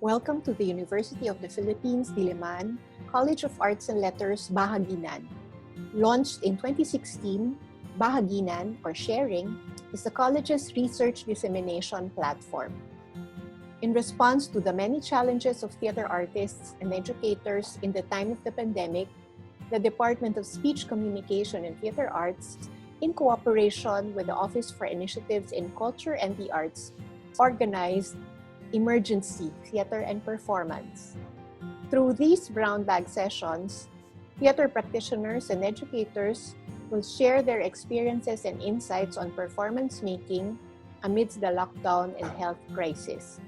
Welcome to the University of the Philippines, Diliman, College of Arts and Letters, BAHAGINAN. Launched in 2016, BAHAGINAN, or Sharing, is the college's research dissemination platform. In response to the many challenges of theater artists and educators in the time of the pandemic, the Department of Speech Communication and Theater Arts, in cooperation with the Office for Initiatives in Culture and the Arts, organized Emergency Theater and Performance. Through these brown bag sessions, theater practitioners and educators will share their experiences and insights on performance making amidst the lockdown and health crisis.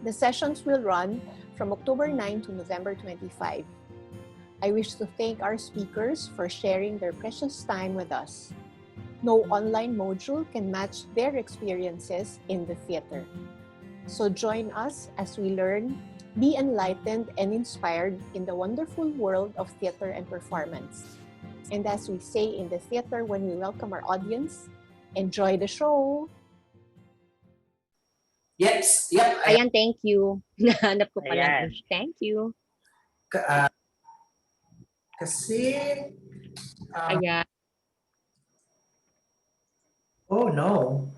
The sessions will run from October 9 to November 25. I wish to thank our speakers for sharing their precious time with us. No online module can match their experiences in the theater. So join us as we learn, be enlightened and inspired in the wonderful world of theater and performance. And as we say in the theater when we welcome our audience, enjoy the show! Yes, yep. Ayan, thank you. Nahanap ko pala. Thank you. Kasi, Ayan. oh no.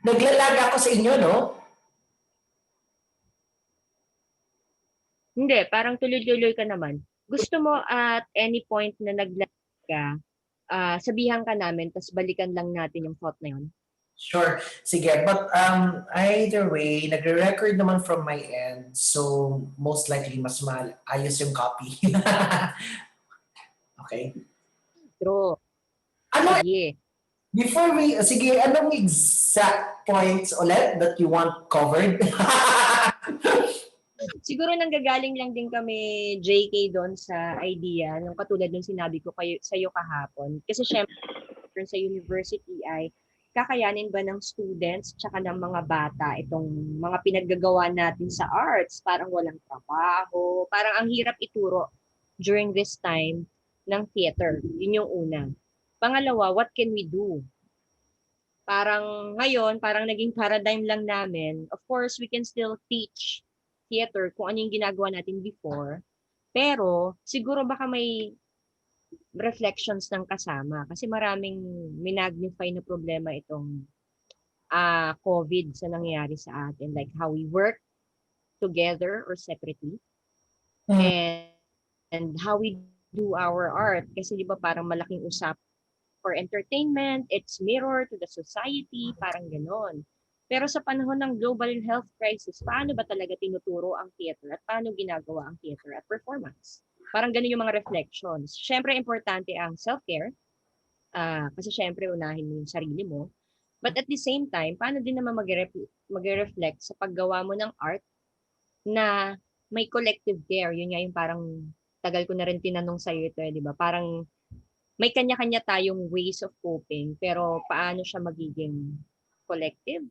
Naglalag ako sa inyo, no? Hindi, parang tuloy-tuloy ka naman. Gusto mo at any point na naglag ka, sabihan ka namin, tapos balikan lang natin yung thought na yun. Sure. Sige. But either way, nagre-record naman from my end. So, most likely, mas ayos yung copy. Okay? True. Ano, Sige. before we, sige, anong exact points ulit that you want covered? Siguro nanggagaling lang din kami, JK, doon sa idea, nung katulad nung sinabi ko sa'yo kahapon. Kasi syempre sa university ay kakayanin ba ng students tsaka ng mga bata itong mga pinaggagawa natin sa arts? Parang walang trabaho, parang ang hirap ituro during this time ng theater. Yun yung una. Pangalawa, what can we do? Parang ngayon, parang naging paradigm lang namin. Of course, we can still teach theater kung ano yung ginagawa natin before. Pero siguro baka may reflections ng kasama kasi maraming minagnify na problema itong COVID sa nangyayari sa atin, like how we work together or separately and how we do our art kasi di ba parang malaking usap for entertainment, it's mirror to the society, parang ganon. Pero sa panahon ng global health crisis, paano ba talaga tinuturo ang theater at paano ginagawa ang theater at performance? Parang ganun yung mga reflections. Siyempre, importante ang self-care kasi siyempre, unahin mo yung sarili mo. But at the same time, paano din naman mag-reflect sa paggawa mo ng art na may collective care? Yun nga yung parang tagal ko na rin tinanong sa'yo ito, di ba? Parang may kanya-kanya tayong ways of coping, pero paano siya magiging collective?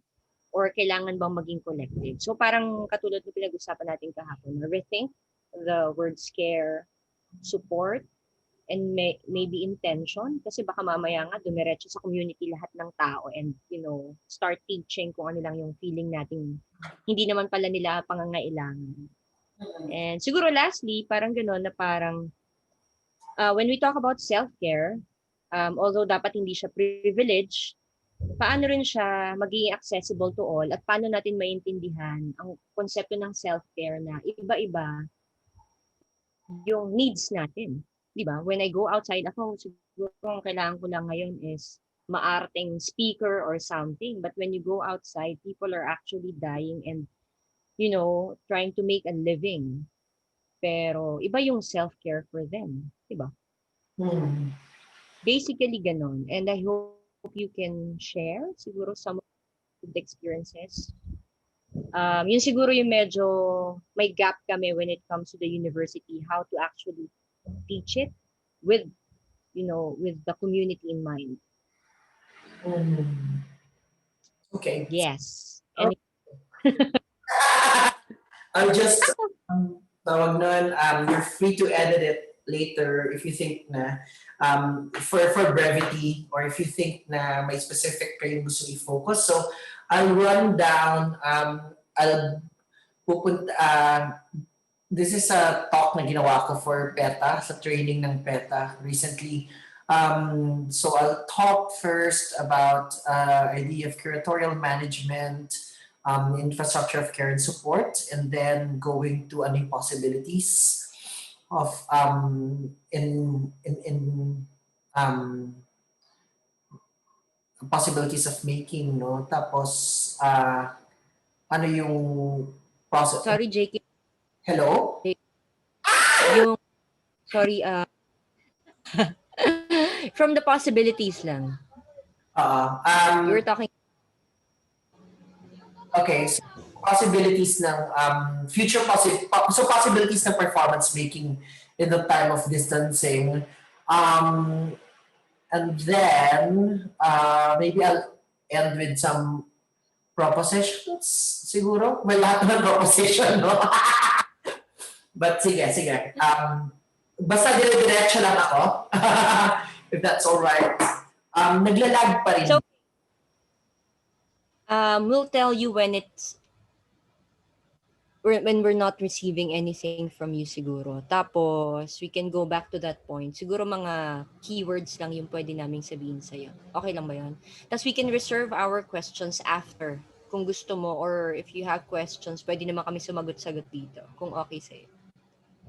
Or kailangan bang maging collective? So parang katulad ng pinag-usapan natin kahapon, rethink the words care, support, and maybe intention. Kasi baka mamaya nga dumiretso sa community lahat ng tao and, start teaching kung ano lang yung feeling natin. Hindi naman pala nila pangangailangan. And siguro lastly, parang gano'n na parang when we talk about self-care, although dapat hindi siya privilege, paano rin siya magiging accessible to all at paano natin maintindihan ang konsepto ng self-care na iba-iba yung needs natin. Di ba? When I go outside, ako siguro ang kailangan ko lang ngayon is maarting speaker or something. But when you go outside, people are actually dying and, trying to make a living. Pero iba yung self-care for them. Di ba? Basically, ganon. And I hope you can share siguro some of the experiences. Yun siguro yung medyo may gap kami when it comes to the university, how to actually teach it with, with the community in mind. Okay. Yes. I'll just, tawag nun, you're free to edit it later if you think na for brevity or if you think na may specific kayong gusto i-focus. So I'll run down, This is a talk na ginawa ko for PETA, sa training ng PETA recently. So I'll talk first about idea of curatorial management, infrastructure of care and support, and then going to any possibilities of possibilities of making, no? Tapos ano yung process? Sorry, JK. Hello? Yung, sorry, from the possibilities lang. You were talking. Okay, so possibilities ng possibilities ng performance making in the time of distancing. And then maybe I'll end with some propositions siguro. May lahat ng proposition, no? But sige. Basta dire-diretso lang ako. If that's all right. Naglalag pa rin. So, we'll tell you when we're not receiving anything from you siguro. Tapos, we can go back to that point. Siguro mga keywords lang yung pwede naming sabihin sa'yo. Okay lang ba yun? Tapos, we can reserve our questions after. Kung gusto mo, or if you have questions, pwede naman kami sumagot-sagot dito. Kung okay sa'yo.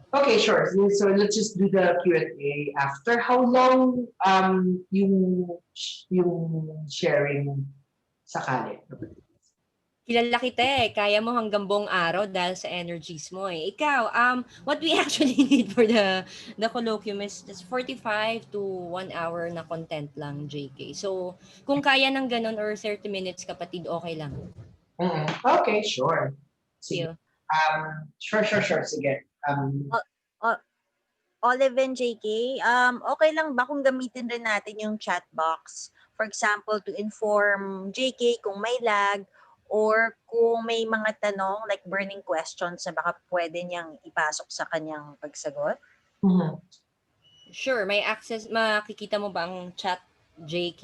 Okay, sure. So let's just do the Q&A after. How long yung sharing sakali? Kilala kita eh. Kaya mo hanggang buong araw dahil sa energies mo eh. Ikaw, what we actually need for the colloquium is just 45 to 1 hour na content lang, JK. So, kung kaya ng ganun or 30 minutes, kapatid, okay lang. Okay, sure. Sige. Sure. Sige. Olivia and JK, okay lang ba kung gamitin rin natin yung chat box? For example, to inform JK kung may lag or kung may mga tanong like burning questions na baka pwede niyang ipasok sa kanyang pagsagot? Sure, may access, makikita mo ba ang chat, JK?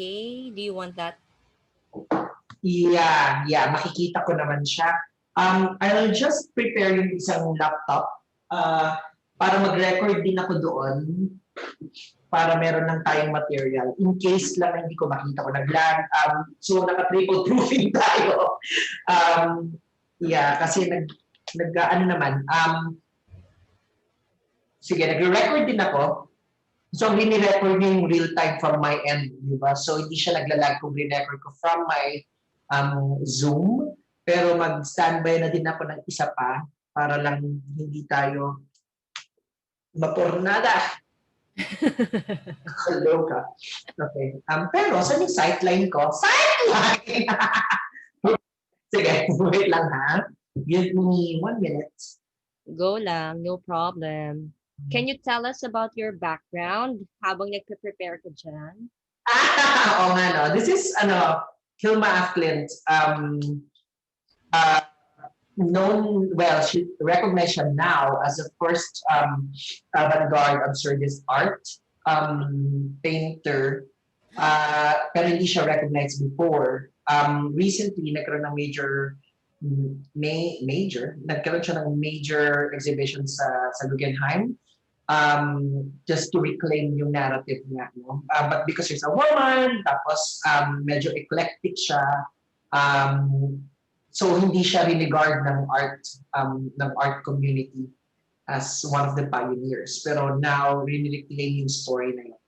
Do you want that? Yeah, makikita ko naman siya. I'll just prepare yung isang laptop para mag-record din ako doon para meron ng tayong material. In case lang hindi ko makita ko nag-lag. So, naka-triple proofing tayo. Kasi nag-record din ako. So,rini-record niya yung real time from my end, di ba? So, hindi siya naglalag kung re-record ko from my Zoom. Pero mag-standby na din ako ng isa pa para lang hindi tayo mapornada. Kaloka. Okay. Pero sa yung sightline ko, sightline! Sige, wait lang ha. Give me 1 minute. Go lang, no problem. Can you tell us about your background habang nagpe-prepare ka dyan? Oo nga, no. This is, Hilma Acklint. She recognized siya now as the first avant-garde absurdist art painter. Pero hindi siya recognized before. Recently, nagkaroon ng nagkaroon siya ng major exhibition sa Guggenheim. Just to reclaim yung narrative niya. No? But because she's a woman, tapos medyo eclectic siya, so hindi siya regard ng art community as one of the pioneers. Pero now, reclaim yung story na yun.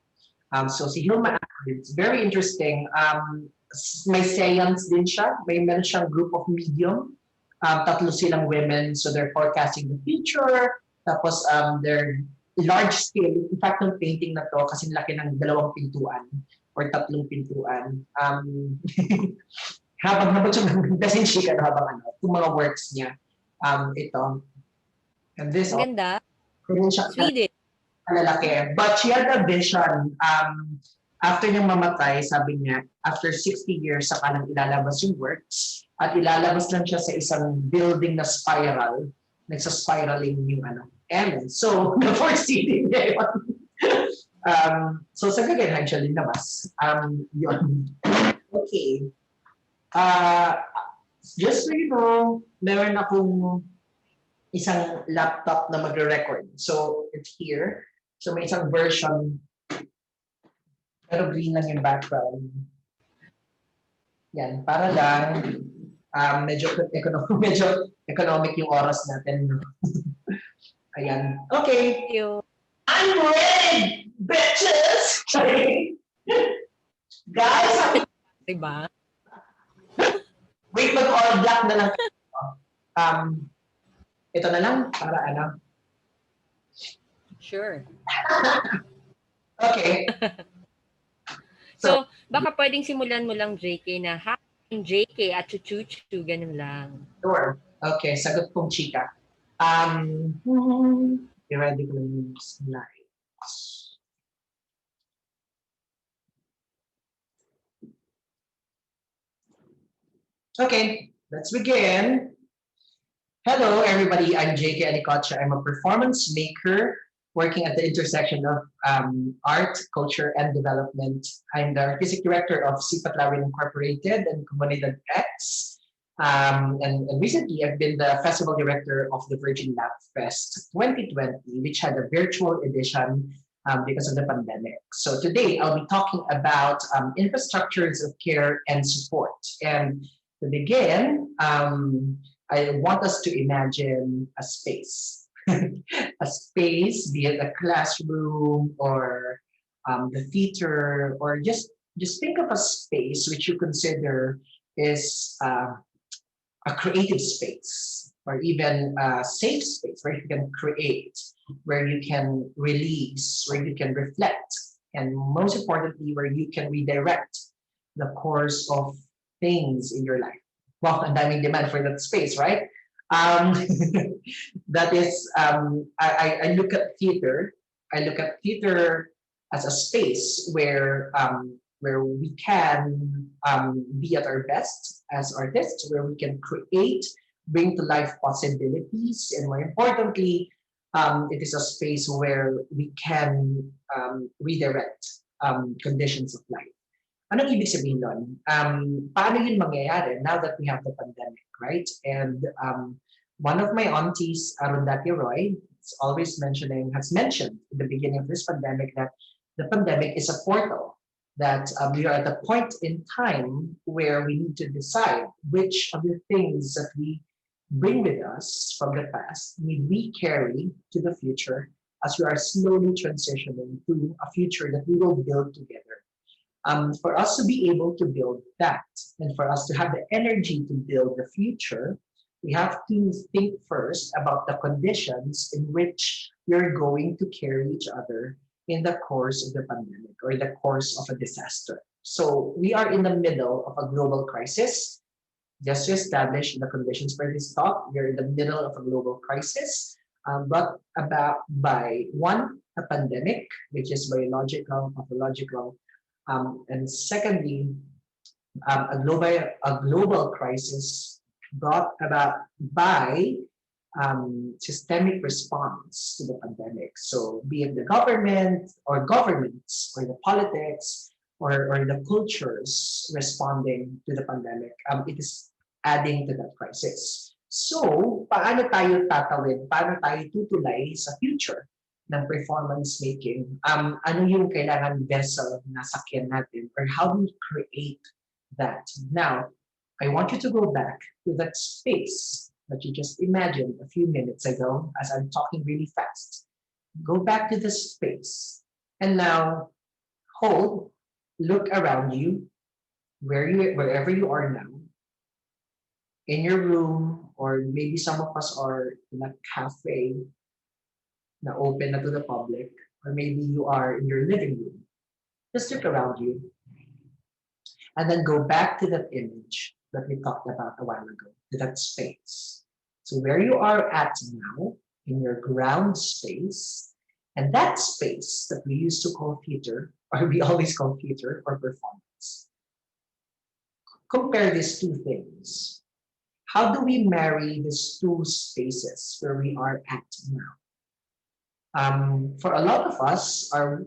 So si Hilma Acklint, it's very interesting. May science din siya. Meron siyang group of medium. 3 silang women, so they're forecasting the future. Tapos they're large scale. In fact, ng painting na to, kasi laki ng 2 pintuan or 3 pintuan. Habang siya nagdasin siya habang yung mga works niya. Ito. And this Maganda. Sweden. Malalaki. But she had a vision. After niyang mamatay, sabi niya, after 60 years, saka lang ilalabas yung works. At ilalabas lang siya sa isang building na spiral. Nagsa-spiraling yung And so, na-foresee niya yun. So, sa Guggenheim siya linabas. Yun. Okay. Just so you know, meron akong isang laptop na magre-record. So it's here. So may isang version, pero green lang yung background. Yan, para lang medyo economic yung oras natin. Ayan. Okay. Thank you. I'm ready, bitches! Guys, Diba? wait, mag-all black na lang. Ito na lang, para ano. Sure. Okay. So, baka pwedeng simulan mo lang, JK, na hi, I'm JK at chuchuchu, ganun lang. Sure. Okay, sagot kong chika. I-ready ko lang yung slides. Okay, let's begin. Hello, everybody. I'm JK Anicoche. I'm a performance maker working at the intersection of art, culture, and development. I'm the artistic director of Sipatlawin Incorporated and Comunidad X. And recently, I've been the festival director of the Virgin Labfest 2020, which had a virtual edition because of the pandemic. So today, I'll be talking about infrastructures of care and support. And to begin, I want us to imagine a space. A space, be it a classroom or the theater, or just think of a space which you consider is a creative space, or even a safe space where you can create, where you can release, where you can reflect, and most importantly, where you can redirect the course of things in your life. Well, and daming demand for that space, right? That is, I look at theater. I look at theater as a space where we can be at our best as artists, where we can create, bring to life possibilities, and more importantly, it is a space where we can redirect conditions of life. Anong ibig sabihin nun? Paano yun mangyayari now that we have the pandemic, right? And one of my aunties, Arundhati Roy, has mentioned in the beginning of this pandemic that the pandemic is a portal, that we are at a point in time where we need to decide which of the things that we bring with us from the past need we carry to the future as we are slowly transitioning to a future that we will build together. For us to be able to build that, and for us to have the energy to build the future, we have to think first about the conditions in which we're going to carry each other in the course of the pandemic or the course of a disaster. So we are in the middle of a global crisis. Just to establish the conditions for this talk, we're in the middle of a global crisis, brought about by one, a pandemic, which is biological, pathological, and secondly, a global crisis brought about by systemic response to the pandemic. So be it the government or governments or the politics or the cultures responding to the pandemic, it is adding to that crisis. So, paano tayo tatawid? Paano tayo tutulay sa future ng performance making? Ano yung kailangan vessel na sakyan natin, or how do we create that? Now, I want you to go back to that space that you just imagined a few minutes ago as I'm talking really fast. Go back to the space and now look around you, wherever you are now, in your room, or maybe some of us are in a cafe na open na to the public, or maybe you are in your living room. Just look around you and then go back to that image that we talked about a while ago, to that space. So where you are at now, in your ground space, and that space that we used to call theater, or we always call theater or performance. Compare these two things. How do we marry these two spaces where we are at now? For a lot of us, our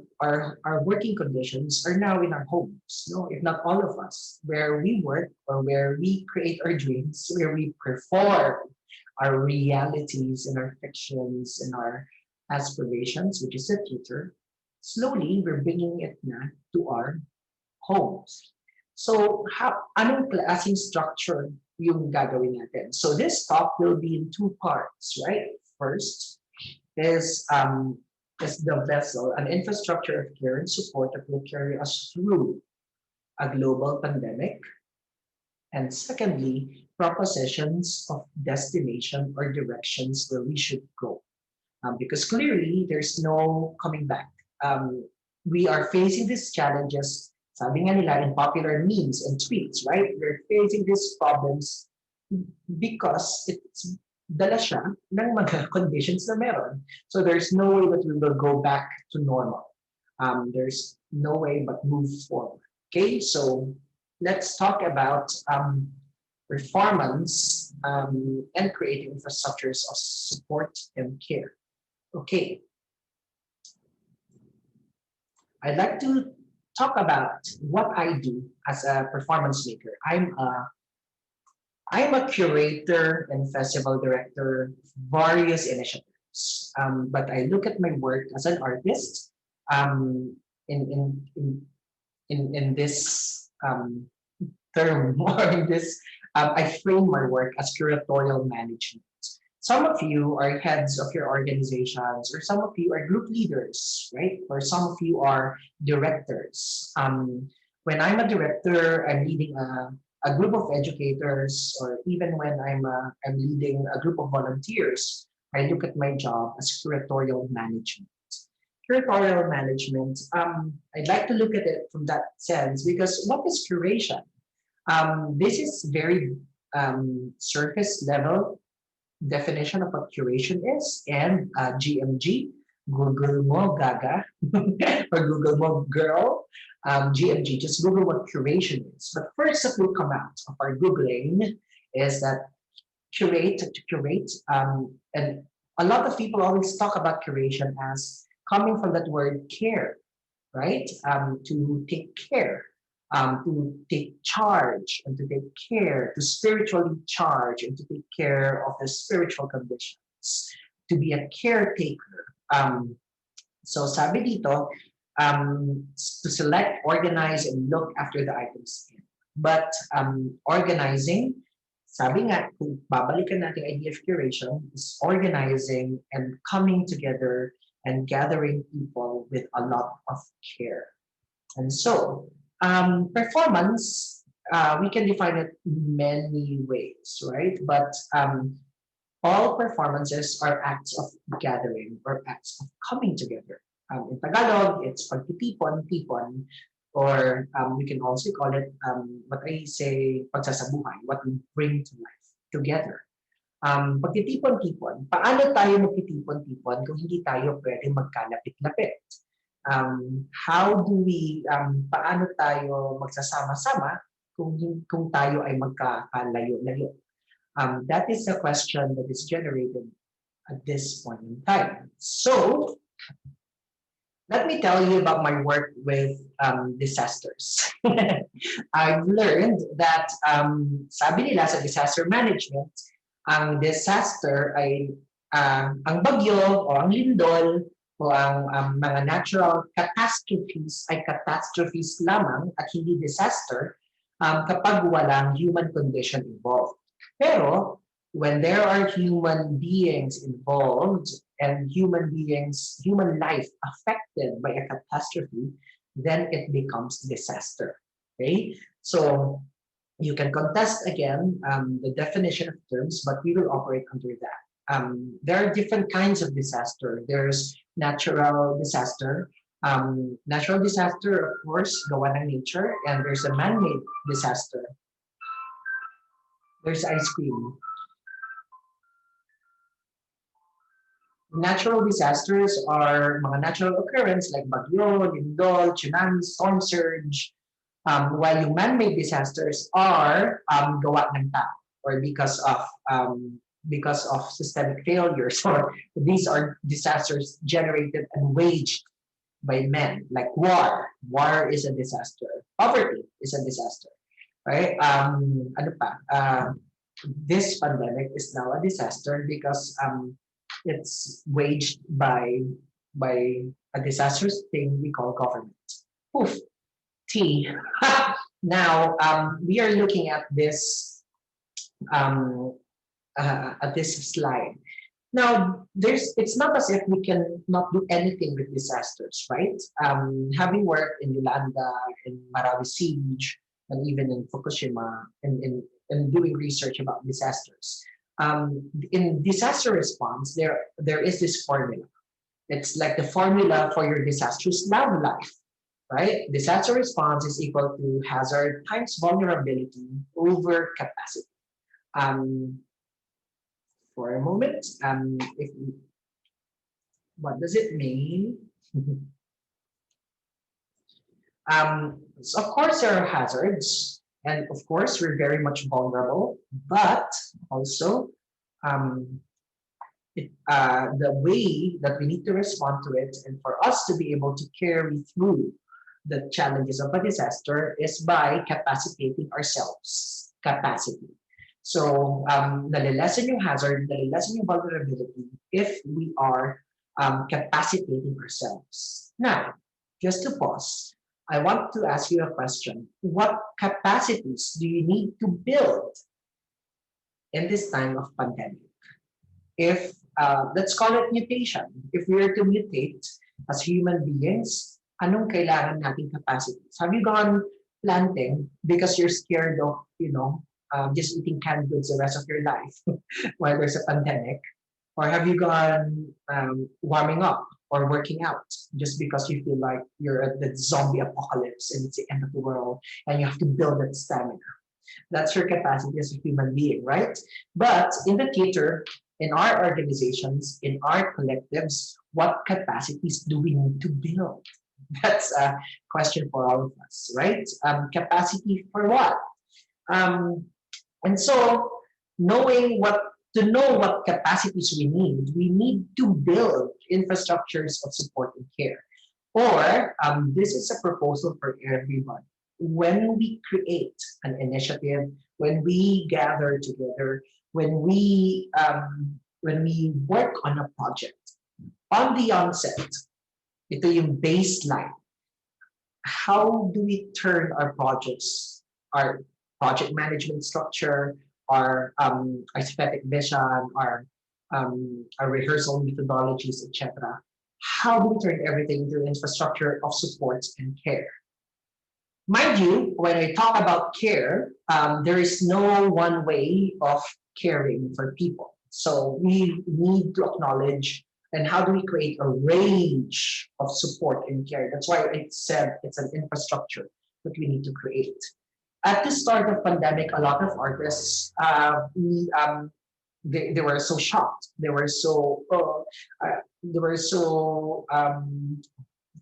working conditions are now in our homes, no, if not all of us, where we work or where we create our dreams, where we perform our realities and our fictions and our aspirations, which is the future, slowly we're bringing it na to our homes. So, anong klaseng structure yung gagawin natin? So this talk will be in two parts, right? First is the vessel, an infrastructure of care and support that will carry us through a global pandemic. And secondly, propositions of destination or directions where we should go. Because clearly there's no coming back. We are facing these challenges, sabi nga nila in popular memes and tweets, right? We're facing these problems because it's dala siya ng mga conditions na meron. So there's no way that we will go back to normal. There's no way but move forward. Okay, so let's talk about performance and creating infrastructures of support and care. Okay, I'd like to talk about what I do as a performance maker. I'm a curator and festival director of various initiatives, but I look at my work as an artist in this term or in this. I frame my work as curatorial management. Some of you are heads of your organizations, or some of you are group leaders, right? Or some of you are directors. When I'm a director, I'm leading a group of educators, or even when I'm leading a group of volunteers, I look at my job as curatorial management. Curatorial management, I'd like to look at it from that sense because what is curation? This is very surface level definition of what curation is, and GMG, Google mo gaga, or Google mo girl, GMG, just Google what curation is. But first that will come out of our Googling is that to curate, and a lot of people always talk about curation as coming from that word care, right? To take care. To take charge and to take care, to spiritually charge and to take care of the spiritual conditions, to be a caretaker. So sabi dito, to select, organize, and look after the items. But organizing, sabi nga, kung babalikan natin idea of curation, is organizing and coming together and gathering people with a lot of care. And so, performance, we can define it many ways, right? But all performances are acts of gathering or acts of coming together. In Tagalog, it's pagtitipon-tipon, or we can also call it what I say, pagsasabuhay, what we bring to life together. Pagtitipon-tipon, paano tayo magtitipon-tipon kung hindi tayo pwede magkalapit-lapit? How do we, paano tayo magsasama-sama kung tayo ay magkakalayo-layo? That is a question that is generated at this point in time. So, let me tell you about my work with disasters. I've learned that, sabi nila sa disaster management, ang disaster ay, ang bagyo o ang lindol, o ang mga natural catastrophes ay catastrophes lamang at hindi disaster kapag walang human condition involved. Pero when there are human beings involved and human life affected by a catastrophe, then it becomes disaster. Okay? So you can contest again the definition of terms, but we will operate under that. There are different kinds of disaster. There's natural disaster. Natural disaster, of course, gawa ng nature, and there's a man-made disaster. There's ice cream. Natural disasters are mga natural occurrence like bagyo, lindol, tsunami, storm surge, while yung man-made disasters are gawa ng tao or because of systemic failures, or these are disasters generated and waged by men, like war. War is a disaster. Poverty is a disaster, right? Ano pa? this pandemic is now a disaster because it's waged by a disastrous thing we call government. Oof, T. Now we are looking um, at this slide. Now, it's not as if we can not do anything with disasters, right? Having worked in Yolanda, in Marawi Siege, and even in Fukushima, and doing research about disasters. In disaster response, there is this formula. It's like the formula for your disastrous love life, right? Disaster response is equal to hazard times vulnerability over capacity. Um, for a moment, what does it mean? So of course, there are hazards, and of course, we're very much vulnerable, but also um, the way that we need to respond to it and for us to be able to carry through the challenges of a disaster is by capacitating ourselves. Capacity. So, nalilesen yung hazard, nalilesen yung vulnerability if we are capacitating ourselves. Now, just to pause, I want to ask you a question. What capacities do you need to build in this time of pandemic? If let's call it mutation. If we are to mutate as human beings, anong kailangan nating capacities? Have you gone planting because you're scared of, just eating canned goods the rest of your life while there's a pandemic? Or have you gone warming up or working out just because you feel like you're at the zombie apocalypse and it's the end of the world and you have to build that stamina? That's your capacity as a human being, right? But in the theater, in our organizations, in our collectives, what capacities do we need to build? That's a question for all of us, right? Capacity for what? And so, to know what capacities we need to build infrastructures of support and care. Or this is a proposal for everyone. When we create an initiative, when we gather together, when we work on a project, on the onset, ito yung baseline. How do we turn our projects, our project management structure, our aesthetic vision, our rehearsal methodologies, etc. How do we turn everything into infrastructure of supports and care? Mind you, when I talk about care, there is no one way of caring for people. So we need to acknowledge and how do we create a range of support and care. That's why I said it's an infrastructure that we need to create. At the start of pandemic, a lot of artists, they were so shocked. They were so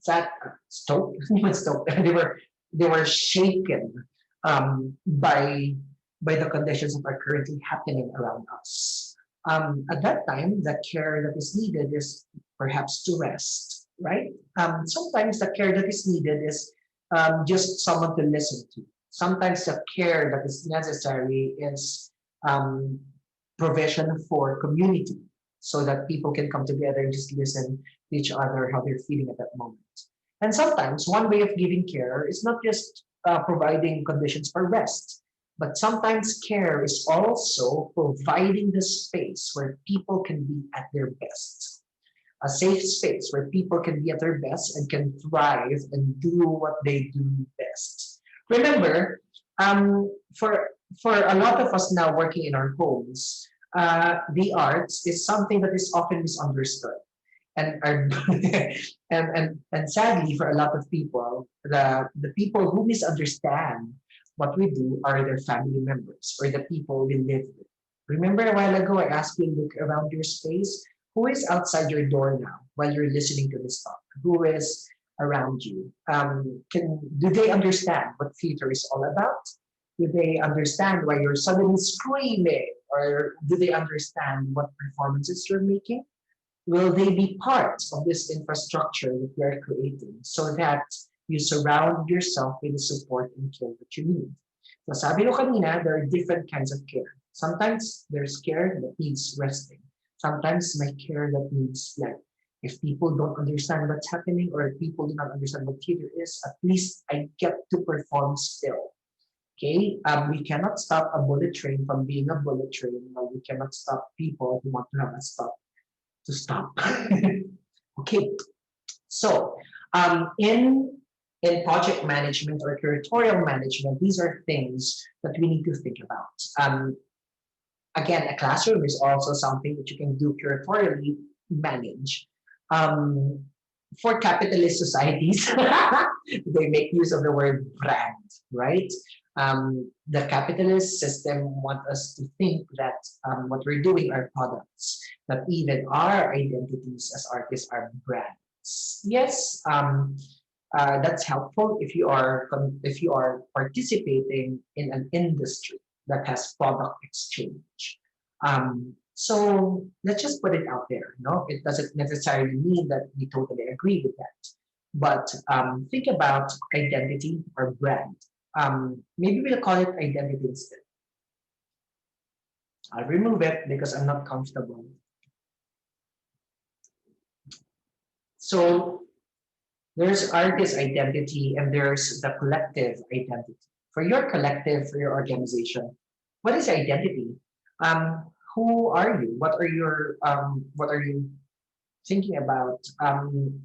that stoked. Stoked. They were shaken by the conditions that are currently happening around us. At that time, the care that is needed is perhaps to rest, right? Sometimes the care that is needed is just someone to listen to. Sometimes the care that is necessary is provision for community so that people can come together and just listen to each other, how they're feeling at that moment. And sometimes one way of giving care is not just providing conditions for rest, but sometimes care is also providing the space where people can be at their best. A safe space where people can be at their best and can thrive and do what they do best. Remember, for a lot of us now working in our homes, the arts is something that is often misunderstood. And and sadly, for a lot of people, the people who misunderstand what we do are their family members or the people we live with. Remember a while ago, I asked you to look around your space. Who is outside your door now while you're listening to this talk? Who is around you? Do they understand what theater is all about? Do they understand why you're suddenly screaming? Or do they understand what performances you're making? Will they be part of this infrastructure that we are creating so that you surround yourself with the support and care that you need? So sabi ko kanina, there are different kinds of care. Sometimes there's care that needs resting. Sometimes my care that needs like, if people don't understand what's happening or if people do not understand what theater is, at least I get to perform still. Okay, we cannot stop a bullet train from being a bullet train, but we cannot stop people who want to have a stop to stop. Okay, so in project management or curatorial management, these are things that we need to think about. Again, a classroom is also something that you can do curatorially manage. Um, for capitalist societies, they make use of the word brand, right? The capitalist system want us to think that what we're doing are products, that even our identities as artists are brands. Yes, that's helpful if you are participating in an industry that has product exchange. So let's just put it out there. No, it doesn't necessarily mean that we totally agree with that. But think about identity or brand. Maybe we'll call it identity instead. I'll remove it because I'm not comfortable. So there's artist identity and there's the collective identity. For your collective, for your organization, what is identity? Who are you? What are you thinking about?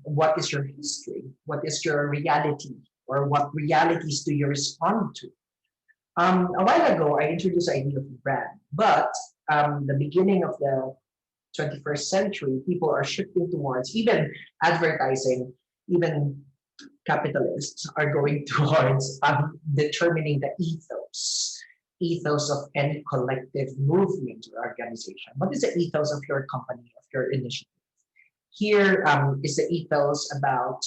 What is your history? What is your reality? Or what realities do you respond to? A while ago, I introduced the idea of brand, but the beginning of the 21st century, people are shifting towards even advertising, even capitalists are going towards determining the ethos of any collective movement or organization. What is the ethos of your company, of your initiative? Here is the ethos about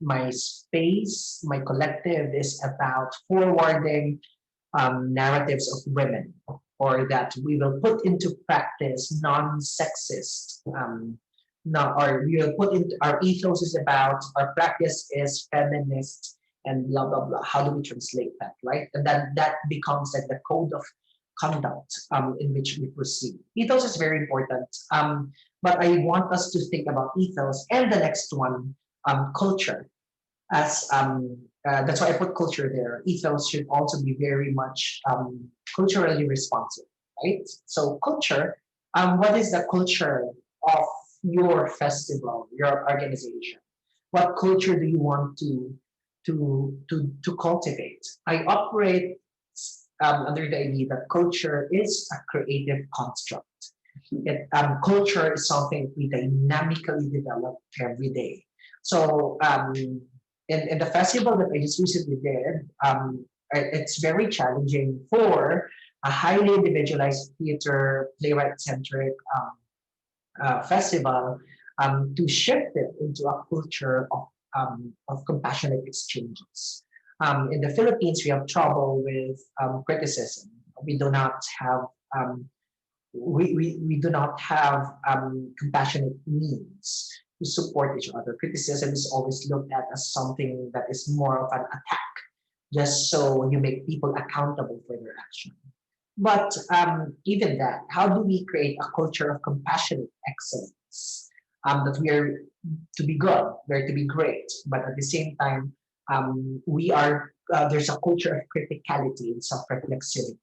my space, my collective is about forwarding narratives of women, or that we will put into practice non-sexist, or we will put into our ethos is about our practice is feminist and blah blah blah. How do we translate that, right? And then that becomes like the code of conduct in which we proceed. Ethos is very important, but I want us to think about ethos and the next one, culture. As that's why I put culture there. Ethos should also be very much culturally responsive, right? So culture, what is the culture of your festival, your organization? What culture do you want to cultivate? I operate under the idea that culture is a creative construct. Culture is something we dynamically develop every day. So in the festival that I just recently did, it's very challenging for a highly individualized theater, playwright-centric festival to shift it into a culture of compassionate exchanges. In the Philippines, we have trouble with criticism. We do not have we do not have compassionate means to support each other. Criticism is always looked at as something that is more of an attack, just so you make people accountable for their action. But even that, how do we create a culture of compassionate excellence? That we are to be good, we're to be great, but at the same time, we are there's a culture of criticality and self-reflexivity.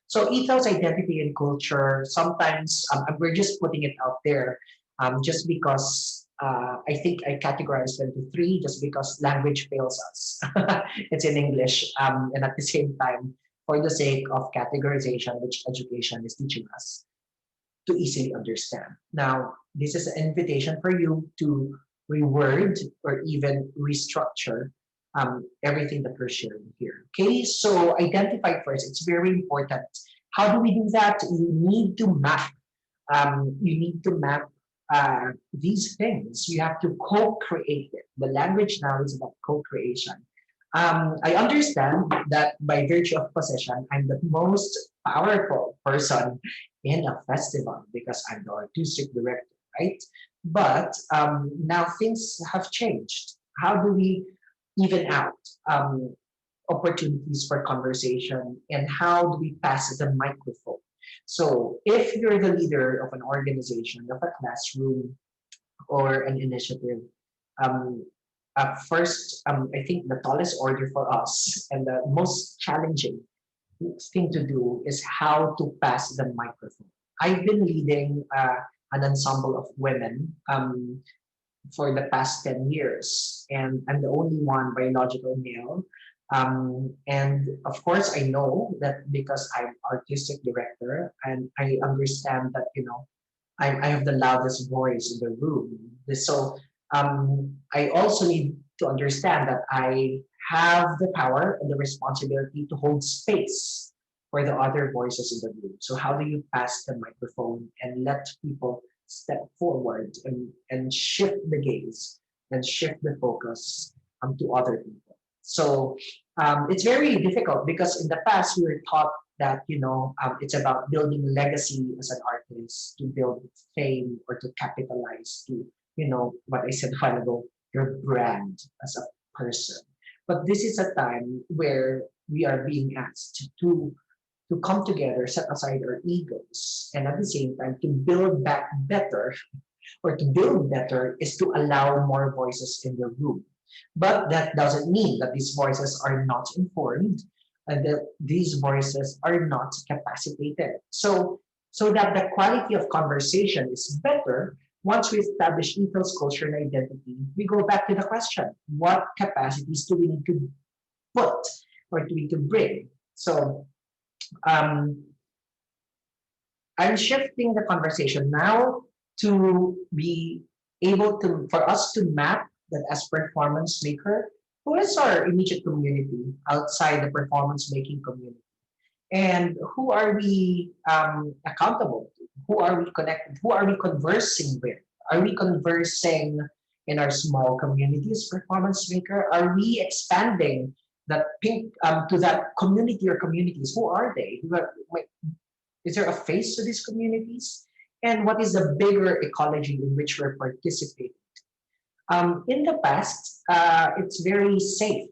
So ethos, identity, and culture, sometimes we're just putting it out there just because I think I categorized them to three just because language fails us. It's in English. And at the same time, for the sake of categorization, which education is teaching us to easily understand. Now, this is an invitation for you to reword or even restructure everything that we're sharing here. Okay, so identify first. It's very important. How do we do that? You need to map. You need to map these things. You have to co-create it. The language now is about co-creation. I understand that by virtue of possession, I'm the most powerful person in a festival because I'm the artistic director, right? But now things have changed. How do we even out opportunities for conversation, and how do we pass the microphone? So if you're the leader of an organization, of a classroom, or an initiative, um, first, I think the tallest order for us and the most challenging thing to do is how to pass the microphone. I've been leading an ensemble of women for the past 10 years, and I'm the only one biological male. And of course, I know that because I'm artistic director, and I understand that, I have the loudest voice in the room. So I also need to understand that I have the power and the responsibility to hold space for the other voices in the room. So how do you pass the microphone and let people step forward and shift the gaze and shift the focus to other people? So it's very difficult because in the past we were taught that it's about building legacy as an artist, to build fame or to capitalize to what I said a while ago, your brand as a person. But this is a time where we are being asked to come together, set aside our egos, and at the same time to build back better, or to build better is to allow more voices in the room. But that doesn't mean that these voices are not informed and that these voices are not capacitated. So that the quality of conversation is better, once we establish ethos, culture, and identity, we go back to the question, what capacities do we need to put or do we need to bring? So um, I'm shifting the conversation now to be able to, for us to map that as performance maker, who is our immediate community outside the performance making community? And who are we accountable to? Who are we connected? Who are we conversing with? Are we conversing in our small communities, performance maker? Are we expanding that pink to that community or communities? Who are they? Is there a face to these communities? And what is the bigger ecology in which we're participating? In the past, it's very safe,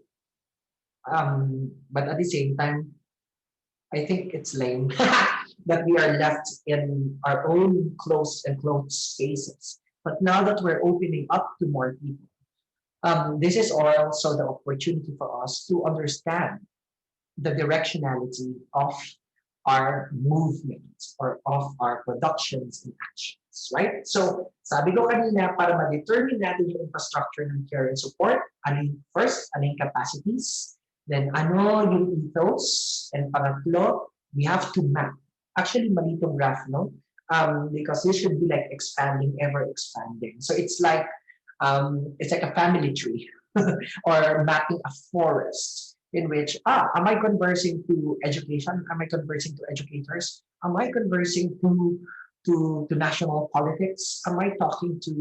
but at the same time, I think it's lame that we are left in our own closed and closed spaces. But now that we're opening up to more people, this is also the opportunity for us to understand the directionality of our movements or of our productions and actions, right? So, sabi ko kanina, para ma-determine natin yung infrastructure ng care and support, first, ano yung capacities, then ano yung ethos, and pangatlo, we have to map. Actually, mali itong graph, no? Because this should be like expanding, ever expanding. So it's like a family tree or mapping a forest in which, am I conversing to education? Am I conversing to educators? Am I conversing to national politics? Am I talking to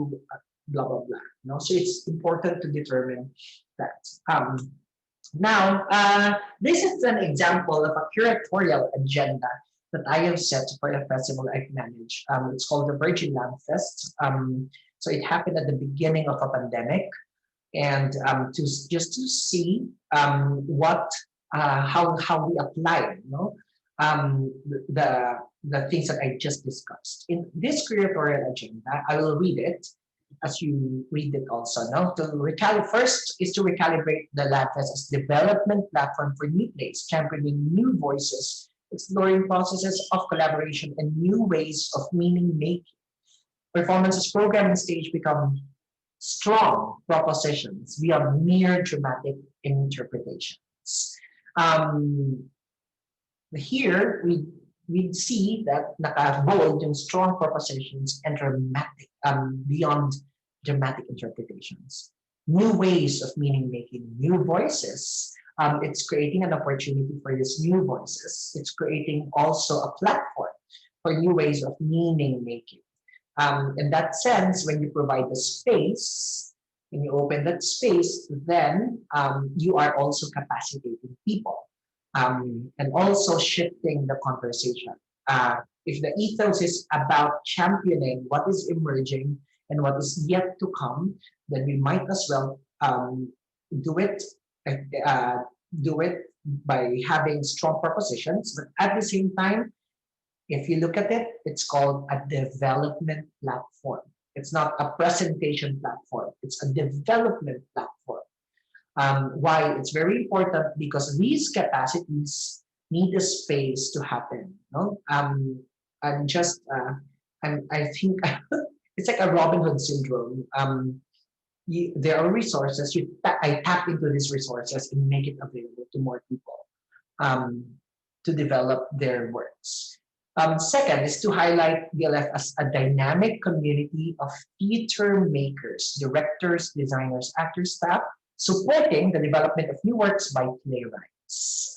blah, blah, blah? No? So it's important to determine that. Now, this is an example of a curatorial agenda that I have set for a festival I've managed. It's called the Virgin Labfest. So it happened at the beginning of a pandemic, and to see how we apply, the things that I just discussed in this curatorial agenda. I will read it as you read it also. No, first is to recalibrate the Labfest as development platform for new plays, championing new voices, exploring processes of collaboration and new ways of meaning making. Performances, program, and stage become strong propositions via mere dramatic interpretations. Here we see that naka-bold yung strong propositions and dramatic beyond dramatic interpretations. New ways of meaning making, new voices. It's creating an opportunity for these new voices. It's creating also a platform for new ways of meaning making. In that sense, when you provide the space, when you open that space, then you are also capacitating people and also shifting the conversation. If the ethos is about championing what is emerging and what is yet to come, then we might as well do it by having strong propositions, but at the same time, If you look at it, it's called a development platform. It's not a presentation platform. It's a development platform. Why? It's very important because these capacities need a space to happen. No? I'm just, I think it's like a Robin Hood syndrome. There are resources. I tap into these resources and make it available to more people um, to develop their works. Second is to highlight DLF as a dynamic community of theater makers, directors, designers, actors, staff, supporting the development of new works by playwrights.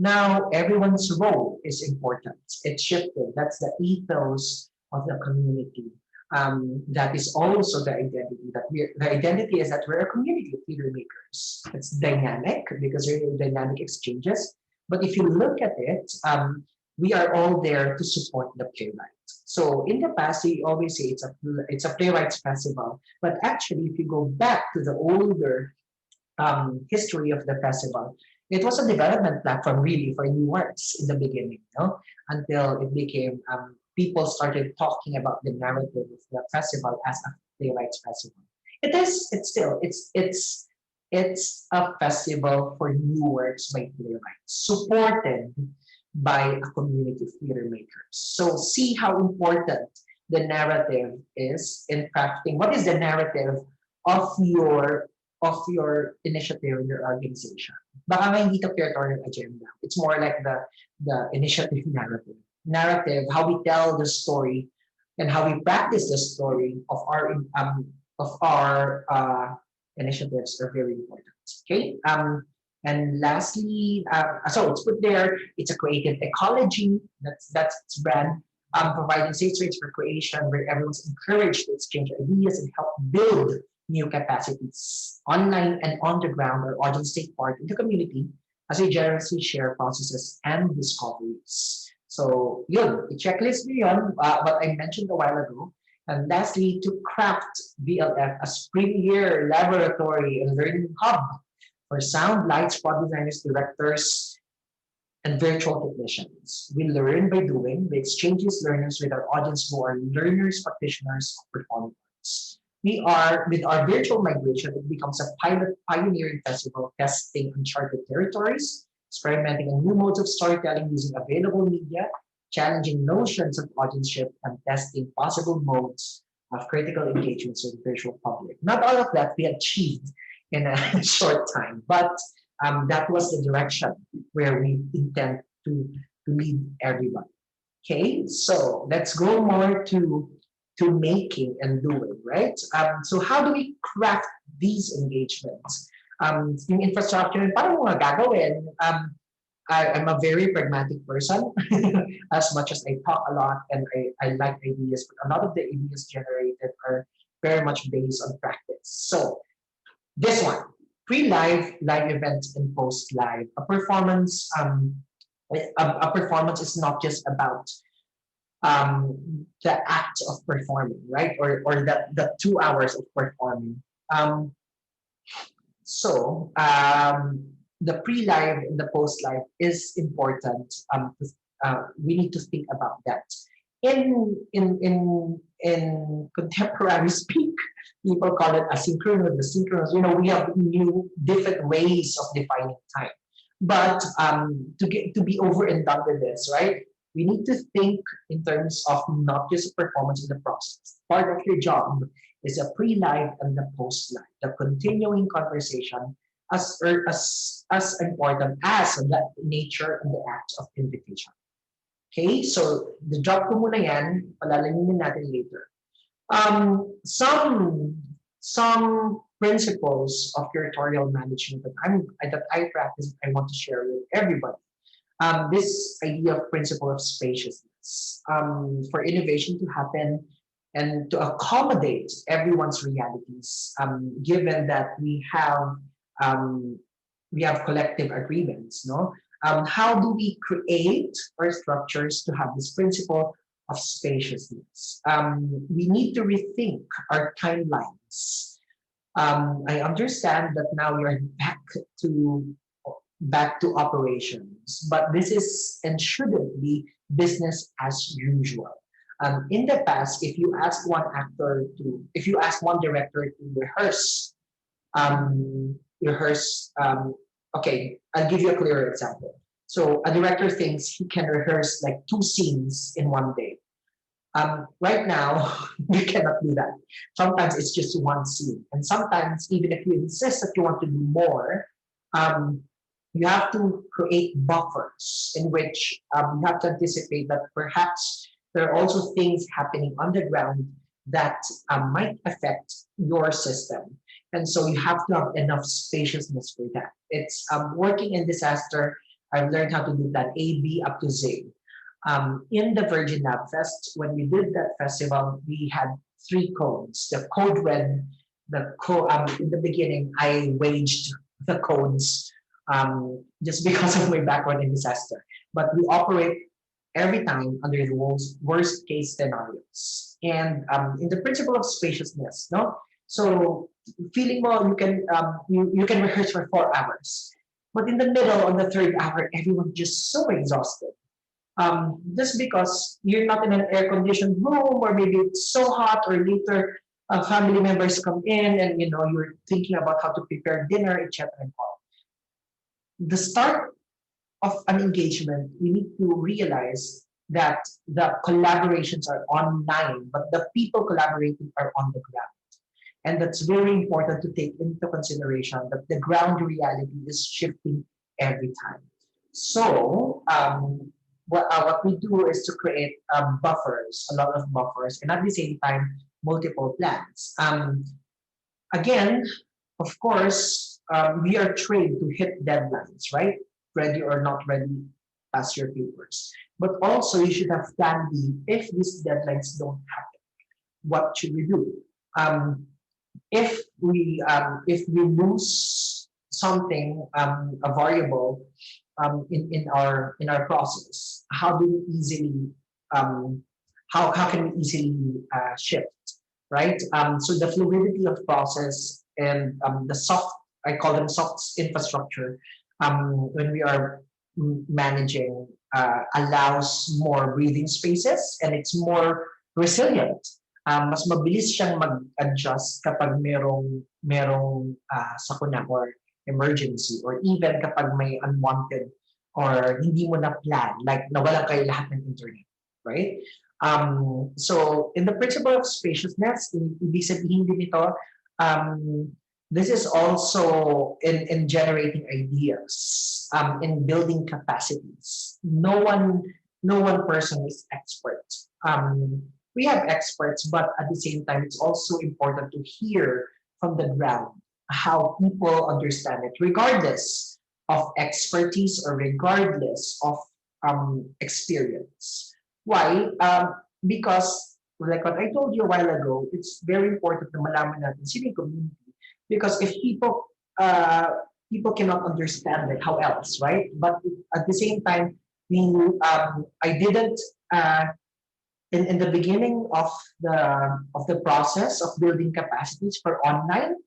Now, everyone's role is important. It's shifted. That's the ethos of the community. That is also the identity the identity is that we're a community of theater makers. It's dynamic because there are dynamic exchanges. But if you look at it, we are all there to support the playwright. So in the past, we always say it's a playwrights festival. But actually, if you go back to the older history of the festival, it was a development platform really for new works in the beginning, no? Until it became people started talking about the narrative of the festival as a playwrights festival. It's a festival for new works by playwrights, supported by a community of theater makers. So see how important the narrative is in crafting. What is the narrative of your initiative, your organization? Baka nga hindi to curatorial agenda. It's more like the initiative narrative. Narrative, how we tell the story and how we practice the story of our initiatives are very important. Okay. And lastly, so it's put there. It's a creative ecology. That's its brand. Providing safe space for creation where everyone's encouraged to exchange ideas and help build new capacities online and on the ground. Our audience take part in the community as we generously share processes and discoveries. So yun, i-checklist nyo yun, what I mentioned a while ago. And lastly, to craft VLF as premier laboratory and learning hub for sound, lights, prop designers, directors, and virtual technicians. We learn by doing. We exchanges learners with our audience who are learners, practitioners of performing arts. We are, with our virtual migration, it becomes a pioneering festival testing uncharted territories, experimenting on new modes of storytelling using available media, challenging notions of audienceship, and testing possible modes of critical engagements with the virtual public. Not all of that we achieved in a short time, but that was the direction where we intend to lead everyone. Okay, so let's go more to making and doing, right? So how do we craft these engagements? Yung infrastructure, paano mo nga gagawin? I'm a very pragmatic person, as much as I talk a lot and I like ideas, but a lot of the ideas generated are very much based on practice. So this one, pre-live, live events, and post-live. A performance is not just about the act of performing, right? Or the 2 hours of performing. The pre-live and the post-live is important. We need to think about that. In contemporary speak, people call it asynchronous, asynchronous. You know, we have new different ways of defining time. But to be overindulged with this, right? We need to think in terms of not just performance in the process. Part of your job is a pre-live and the post-live, the continuing conversation as important as the nature and the act of invitation. Okay, so the job ko muna yan, palalangin natin later. Some principles of curatorial management that I practice, I want to share with everybody. This idea of principle of spaciousness, for innovation to happen and to accommodate everyone's realities, given that we have collective agreements, no? How do we create our structures to have this principle of spaciousness? We need to rethink our timelines. I understand that now we are back to back to operations, but this is and shouldn't be business as usual. In the past, if you ask if you ask one director to rehearse, okay, I'll give you a clearer example. So a director thinks he can rehearse like 2 scenes in one day. Right now, you cannot do that. Sometimes it's just 1 scene. And sometimes, even if you insist that you want to do more, you have to create buffers in which you have to anticipate that perhaps there are also things happening on the ground that might affect your system. And so you have to have enough spaciousness for that. It's working in disaster. I've learned how to do that A, B, up to Z. In the Virgin Labfest, when we did that festival, we had 3 codes. The code red, in the beginning, I waged the codes just because of my background in disaster. But we operate every time under the worst case scenarios. And in the principle of spaciousness, no? So feeling well, you can rehearse for 4 hours. But in the middle, on the 3rd hour, everyone's just so exhausted. Just because you're not in an air-conditioned room, or maybe it's so hot, or later family members come in and you're thinking about how to prepare dinner, etc. and all. The start of an engagement, we need to realize that the collaborations are online, but the people collaborating are on the ground. And that's very important to take into consideration, that the ground reality is shifting every time. So what we do is to create buffers, a lot of buffers, and at the same time, multiple plans. Again, of course, we are trained to hit deadlines, right? Ready or not ready, pass your papers. But also, you should have plan B if these deadlines don't happen. What should we do? If we lose something, a variable in our process, how do we easily how can we easily shift, right? So the fluidity of process and the soft, I call them soft infrastructure, when we are managing, allows more breathing spaces, and it's more resilient. Mas mabilis siyang mag-adjust kapag merong sakuna or emergency, or even kapag may unwanted or hindi mo na plan, like nawalan kayo lahat ng internet, right? So in the principle of spaciousness, ibig sabihin din ito, this is also in generating ideas, in building capacities. No one person is expert. We have experts, but at the same time, it's also important to hear from the ground how people understand it, regardless of expertise or regardless of experience. Why? Because, like what I told you a while ago, it's very important na malaman natin sino yung community. Because if people cannot understand it, how else, right? But at the same time, I didn't. In the beginning of the process of building capacities for online,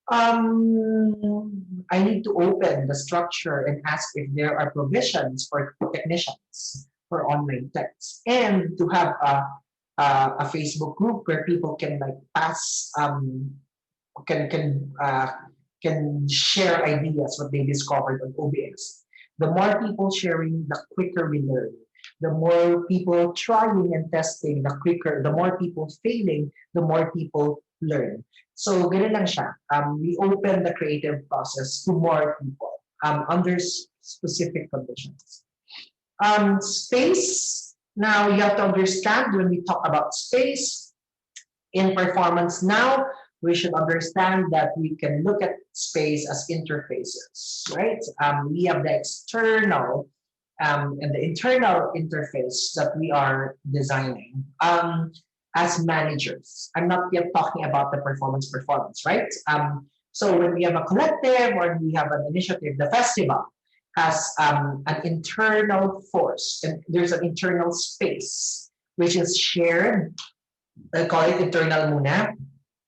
I need to open the structure and ask if there are provisions for technicians for online techs, and to have a Facebook group where people can like pass can share ideas what they discovered on OBS. The more people sharing, the quicker we learn. The more people trying and testing, the quicker. The more people failing, the more people learn. So ganun lang siya. We open the creative process to more people under specific conditions. Space. Now you have to understand, when we talk about space in performance now, we should understand that we can look at space as interfaces, right? We have the external and the internal interface that we are designing as managers. I'm not yet talking about the performance, right? So when we have a collective or we have an initiative, the festival has an internal force, and there's an internal space which is shared. I call it internal muna,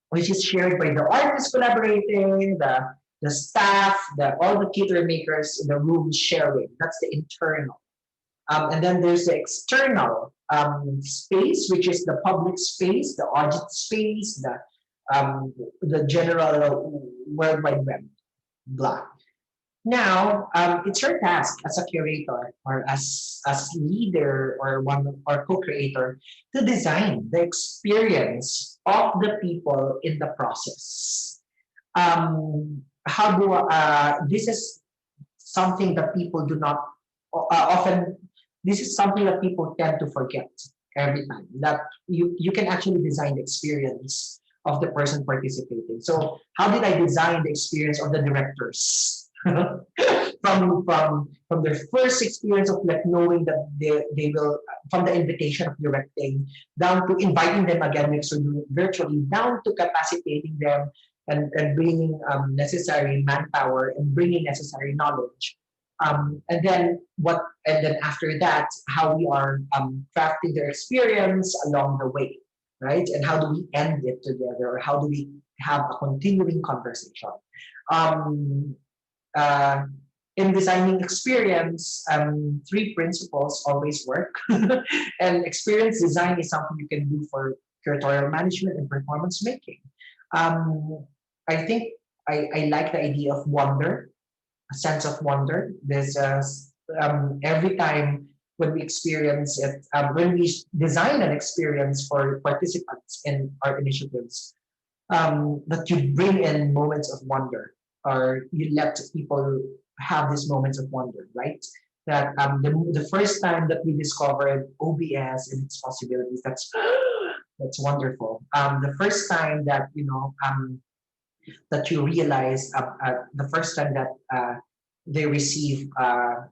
which is shared by the artists collaborating, the the staff, all the cater makers in the room sharing. That's the internal. And then there's the external space, which is the public space, the audit space, the general World Wide Web, blah. Now, it's your task as a curator or as leader or co-creator to design the experience of the people in the process. This is something that people do not often. This is something that people tend to forget every time. That you can actually design the experience of the person participating. So, how did I design the experience of the directors? from their first experience of like knowing that they will, from the invitation of directing down to inviting them again next to do it virtually, down to capacitating them and bringing necessary manpower and bringing necessary knowledge, and then after that, how we are crafting their experience along the way, right? And how do we end it together, or how do we have a continuing conversation? In designing experience, three principles always work. And experience design is something you can do for curatorial management and performance making. I think I like the idea of wonder, a sense of wonder. There's every time when we experience it, when we design an experience for participants in our initiatives, that you bring in moments of wonder, or you let people have these moments of wonder, right? That the first time that we discovered OBS and its possibilities, that's wonderful. The first time that that you realize, the first time that they receive a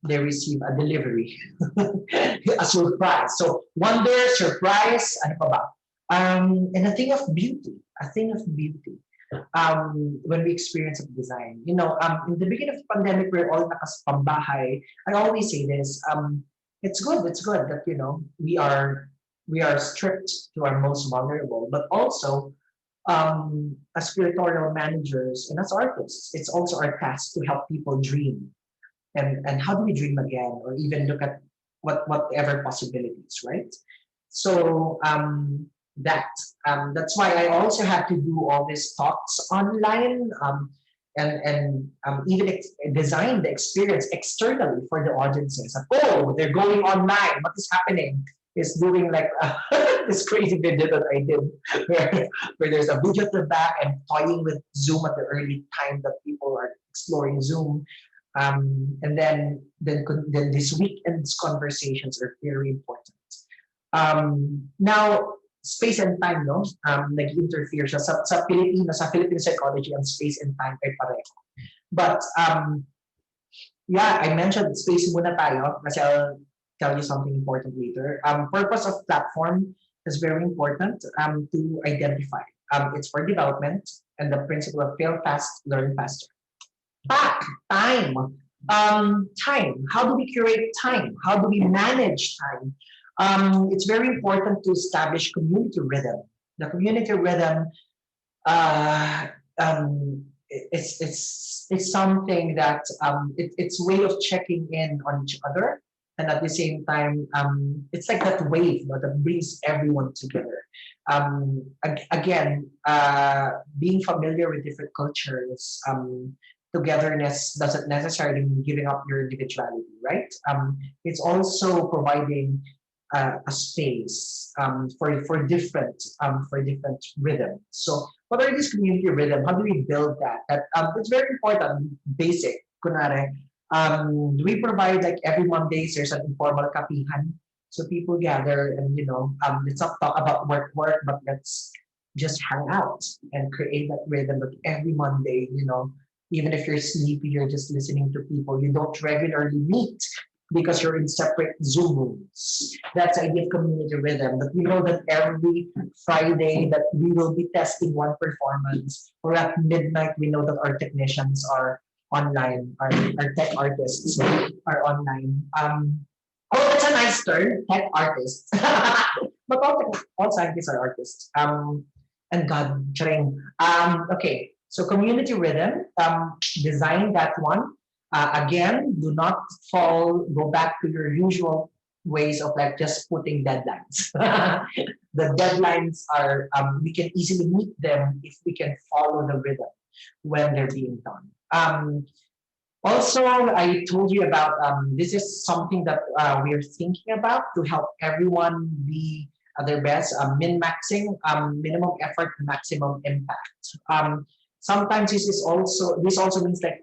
delivery, a surprise. So wonder, surprise, ano pa ba? And a thing of beauty, when we experience of design. In the beginning of the pandemic, we're all nakapambahay. I always say this, it's good that, we are stripped to our most vulnerable, but also, as curatorial managers and as artists, it's also our task to help people dream. And how do we dream again, or even look at whatever possibilities, right? So that's why I also had to do all these talks online, and even design the experience externally for the audiences. Oh, they're going online. What is happening? Is doing like this crazy video that I did, where there's a video at the back and toying with Zoom at the early time that people are exploring Zoom. And then this weekend's conversations are very important. Now, space and time, no? Nag-interfere siya. Sa Philippine psychology, and space and time ay pareho. But, yeah, I mentioned space muna tayo kasi I'll tell you something important later. Purpose of platform is very important to identify. It's for development and the principle of fail fast, learn faster. Time. Time. How do we curate time? How do we manage time? It's very important to establish community rhythm. The community rhythm, it's something that it's a way of checking in on each other, and at the same time, it's like that wave that brings everyone together. Again, being familiar with different cultures, togetherness doesn't necessarily mean giving up your individuality, right? It's also providing a space for different rhythms. So, what are these community rhythm? How do we build that? It's very important. Basic, kunwari. We provide like every Mondays there's an informal kapihan, so people gather and let's not talk about work, but let's just hang out and create that rhythm. But every Monday, even if you're sleepy, you're just listening to people you don't regularly meet because you're in separate Zoom rooms. That's the idea of community rhythm. But we know that every Friday that we will be testing one performance, or at midnight we know that our technicians are online, our tech artists are online. That's a nice term, tech artists. But all scientists are artists. And God, charing. Okay. So community rhythm, design that one. Again, do not go back to your usual ways of like just putting deadlines. The deadlines are, we can easily meet them if we can follow the rhythm when they're being done. Also, I told you about this is something that we're thinking about to help everyone be at their best, min-maxing, minimum effort, maximum impact. Sometimes this also means like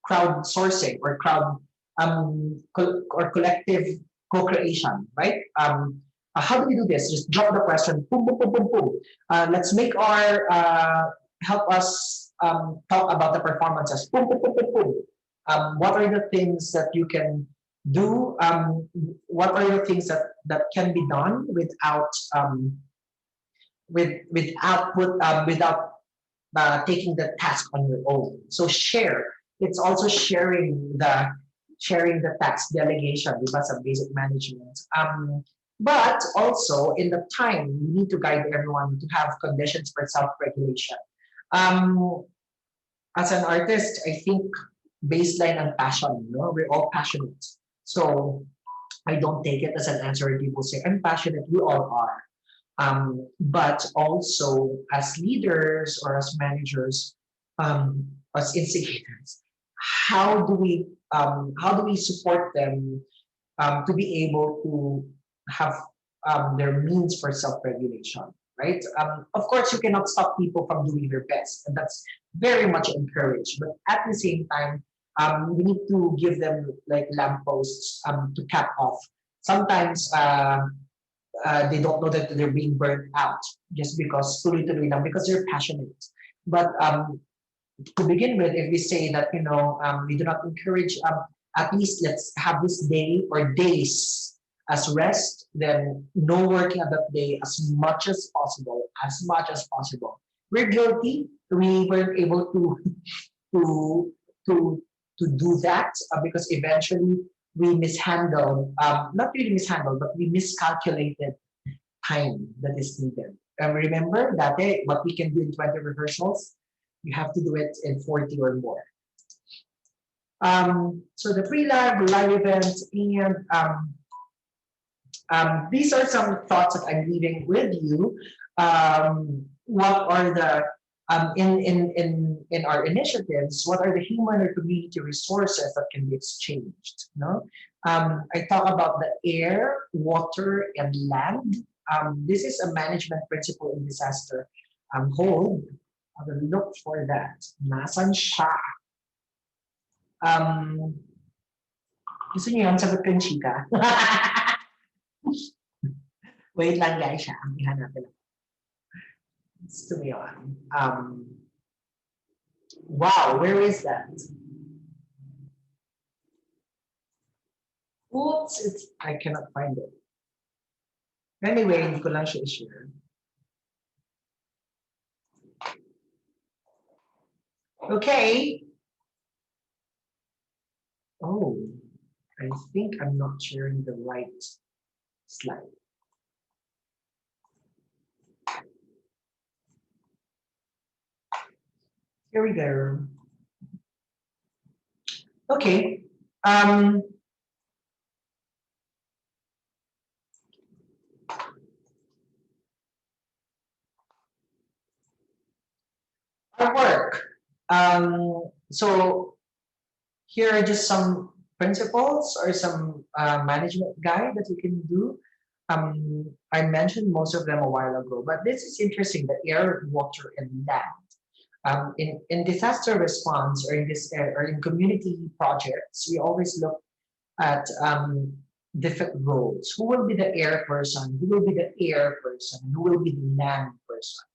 crowdsourcing or collective co-creation, right? How do we do this? Just drop the question, boom, boom, boom, boom, boom. Let's make our help us talk about the performances. Boom, boom, boom, boom, boom. What are the things that you can do? What are the things that can be done without without taking the task on your own? So share. It's also sharing the task, delegation, because of basic management. But also in the time, we need to guide everyone to have conditions for self-regulation. As an artist, I think baseline and passion, we're all passionate. So I don't take it as an answer when people say, I'm passionate, we all are. But also as leaders or as managers, as instigators, how do we support them to be able to have their means for self-regulation, right? Of course, you cannot stop people from doing their best, and that's very much encouraged. But at the same time, we need to give them like lampposts to cap off. Sometimes they don't know that they're being burnt out just because tuloy-tuloy lang, because they're passionate. But to begin with, if we say that we do not encourage, at least let's have this day or days as rest, then no working on that day as much as possible. We're guilty. We weren't able to do that because eventually we mishandled, not really mishandled, but we miscalculated time that is needed. And remember that what we can do in 20 rehearsals, you have to do it in 40 or more. So the pre-live, live events, and these are some thoughts that I'm leaving with you. What are the in our initiatives? What are the human or community resources that can be exchanged? I talk about the air, water, and land. This is a management principle in disaster. Hold. I will look for that. Nasan siya? Gusto niyo yan? Sagot ko yung chika. Wait lang guys, ang ihanapin ako. Gusto mo yun. Wow, where is that? Oops, I cannot find it. Anyway, hindi ko lang siya i-share. Okay. Oh, I think I'm not sharing the right slide. Here we go. Okay. Our work. So here are just some principles or some management guide that you can do. I mentioned most of them a while ago, but this is interesting: the air, water, and land. In disaster response or in community projects, we always look at different roles. Who will be the air person? Who will be the air person? Who will be the land person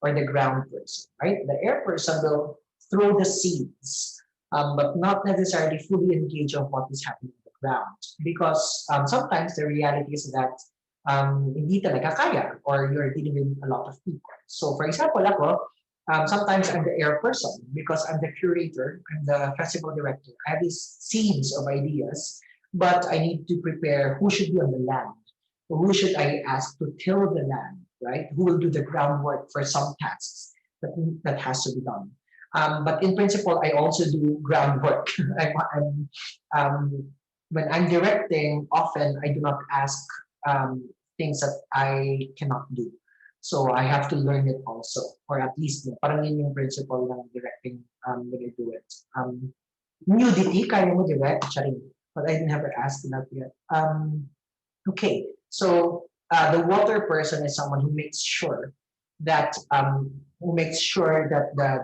or the ground person? Right? The air person will throw the seeds, but not necessarily fully engage on what is happening on the ground, because sometimes the reality is that hindi talaga kaya, or you're dealing with a lot of people. So for example, ako, sometimes I'm the air person because I'm the curator, I'm the festival director. I have these seeds of ideas, but I need to prepare who should be on the land, or who should I ask to till the land, right? Who will do the groundwork for some tasks? that has to be done. But in principle, I also do groundwork. When I'm directing, often I do not ask things that I cannot do. So I have to learn it also, or at least parang yun yung principle ng directing when I do it. Nudity, kaya mo direct, charing. But I didn't ever ask that yet. Okay, so the water person is someone who makes sure that the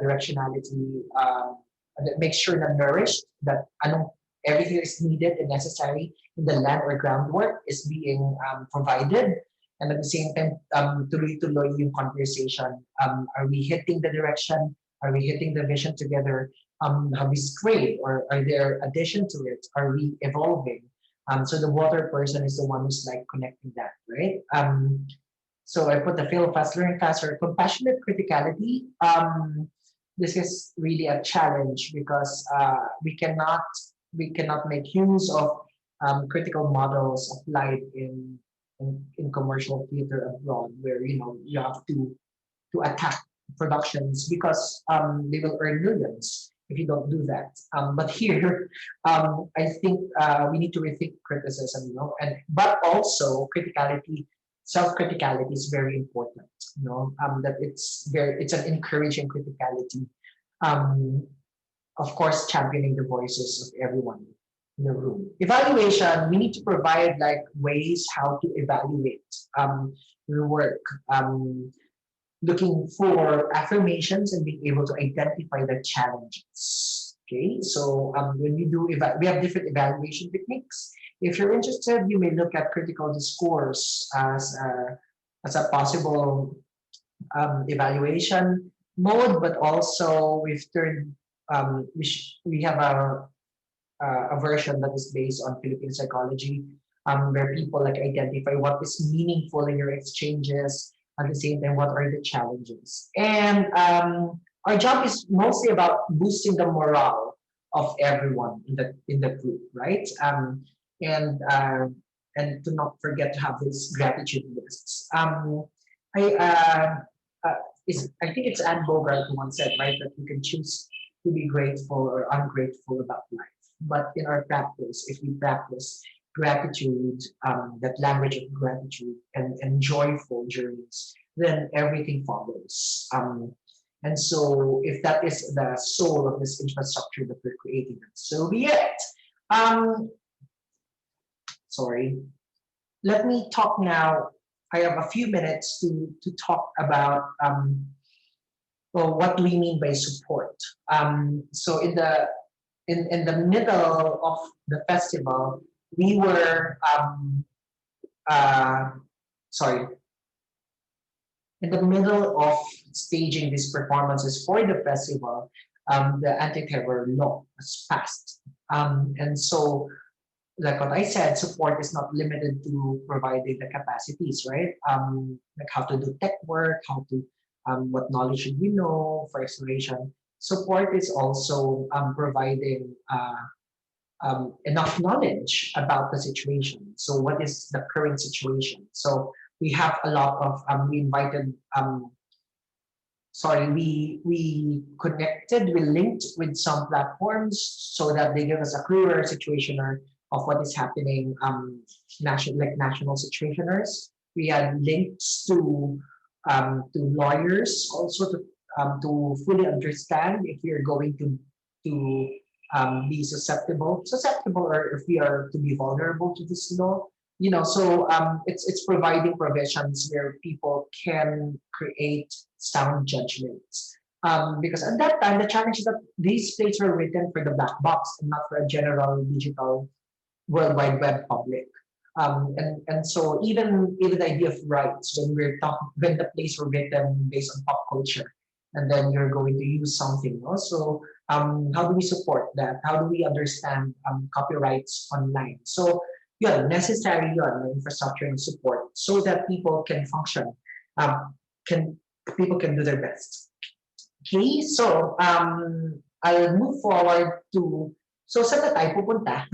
directionality that makes sure that nourished, that everything is needed and necessary in the land or groundwork is being provided, and at the same time tuloy-tuloy yung conversation. Are we hitting the direction? Are we hitting the vision together? Have we strayed, or are there addition to it? Are we evolving? So the water person is the one who's like connecting that, right? So I put the fail fast, learn fast, or compassionate criticality. This is really a challenge because we cannot make use of critical models applied in commercial theater abroad, where you have to attack productions because they will earn millions if you don't do that. But here, I think we need to rethink criticism, but also criticality, self-criticality is very important. That it's an encouraging criticality. Of course, championing the voices of everyone in the room. Evaluation, we need to provide like ways how to evaluate your work. Looking for affirmations and being able to identify the challenges. Okay, so when we do we have different evaluation techniques. If you're interested, you may look at critical discourse as a possible evaluation mode, but also we've turned we have a version that is based on Philippine psychology, where people like identify what is meaningful in your exchanges. At the same time, what are the challenges? And our job is mostly about boosting the morale of everyone in the group, right? And to not forget to have these gratitude lists. I think it's Anne Bogart who once said, right, that you can choose to be grateful or ungrateful about life. But in our practice, if we practice gratitude, that language of gratitude and joyful journeys, then everything follows. And so if that is the soul of this infrastructure that we're creating, so be it. Sorry. Let me talk now. I have a few minutes to talk about well, what do we mean by support? So in the middle of the festival, we were in the middle of staging these performances for the festival. The anti-terror law was passed, and so, like what I said, support is not limited to providing the capacities, right? Like how to do tech work, how to what knowledge should we know for exploration. Support is also providing enough knowledge about the situation. So what is the current situation? So we have a lot of, we invited, we connected, we linked with some platforms so that they give us a clearer situationer of what is happening, national situationers. We had links to lawyers also to fully understand if we are going to be susceptible, or if we are to be vulnerable to this law. So it's providing provisions where people can create sound judgments. Because at that time, the challenge is that these plates were written for the black box and not for a general digital World Wide Web public. And so even the idea of rights, when the plays were written based on pop culture, and then you're going to use something, so how do we support that? How do we understand copyrights online? So necessary infrastructure and support so that people can function, people can do their best. Okay, so I'll move forward to, so saan na tayo pupunta?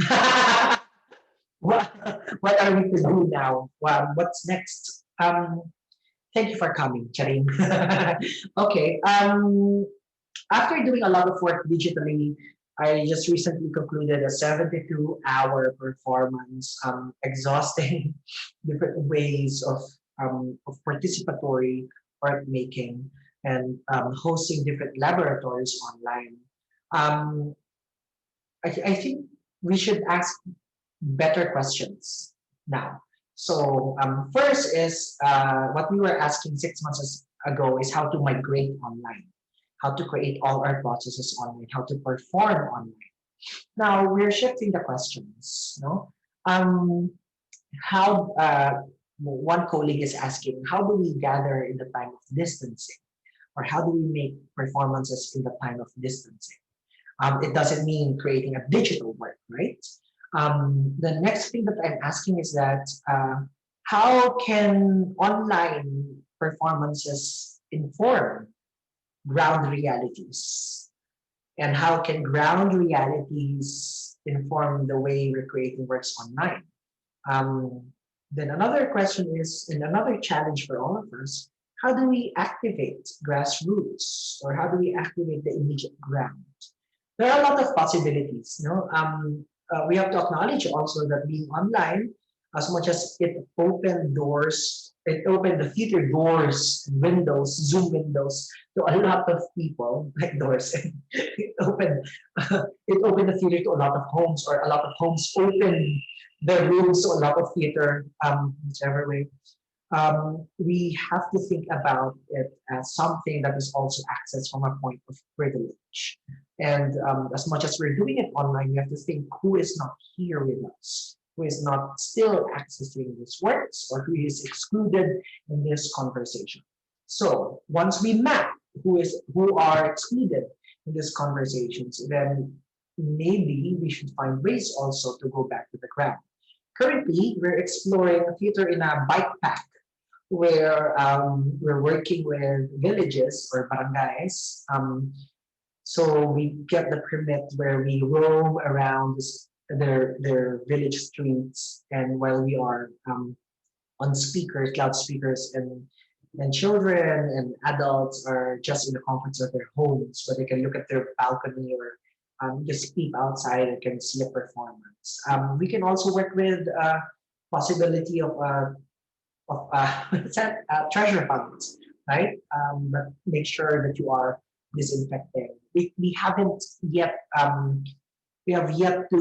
What are we to do now? What's next? Thank you for coming, Charin. Okay. After doing a lot of work digitally, I just recently concluded a 72-hour performance, exhausting different ways of participatory art making and hosting different laboratories online. Um, I think we should ask better questions now. So first is what we were asking 6 months ago is how to migrate online, how to create all our processes online, how to perform online. Now we're shifting the questions. No, um, how one colleague is asking, how do we gather in the time of distancing, or how do we make performances in the time of distancing? It doesn't mean creating a digital work, right? The next thing that I'm asking is that how can online performances inform ground realities? And how can ground realities inform the way we're creating works online? Um, then another question is, and another challenge for all of us, how do we activate grassroots, or how do we activate the immediate ground? There are a lot of possibilities. We have to acknowledge also that being online, as much as it opened the theater doors, windows, Zoom windows to a lot of people, like doors. it opened, it opened the theater to a lot of homes, or a lot of homes opened their rooms to a lot of theater, whichever way. We have to think about it as something that is also accessed from a point of privilege. And as much as we're doing it online, we have to think who is not here with us, who is not still accessing these works, or who is excluded in this conversation. So once we map who are excluded in these conversations, then maybe we should find ways also to go back to the ground. Currently, we're exploring theater in a bike pack, where we're working with villages or barangays. So we get the permit where we roam around their village streets, and while we are on speakers, loudspeakers, and children and adults are just in the comforts of their homes, where they can look at their balcony, or just peep outside and can see a performance. We can also work with possibility of treasure hunts, right? But make sure that you are disinfecting. We haven't yet we have yet to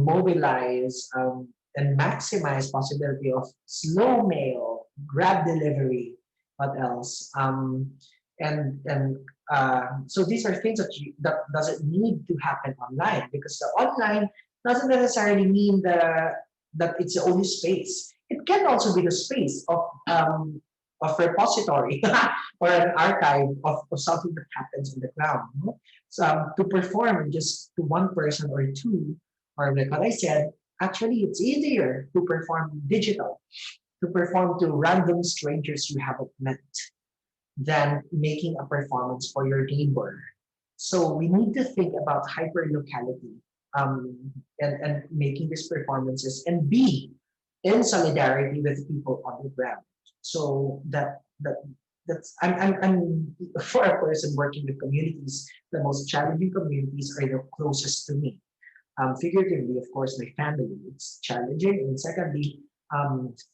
mobilize and maximize possibility of slow mail, grab delivery, what else? So these are things that doesn't need to happen online, because the online doesn't necessarily mean that it's the only space. It can also be the space of repository or an archive of something that happens on the ground. No? So to perform just to one person or two, or like what I said, actually it's easier to perform digital, to perform to random strangers you haven't met, than making a performance for your neighbor. So we need to think about hyper locality, and making these performances and be in solidarity with people on the ground. So that's I'm for a person working with communities, the most challenging communities are the closest to me. Figuratively, of course, my family, it's challenging, and secondly,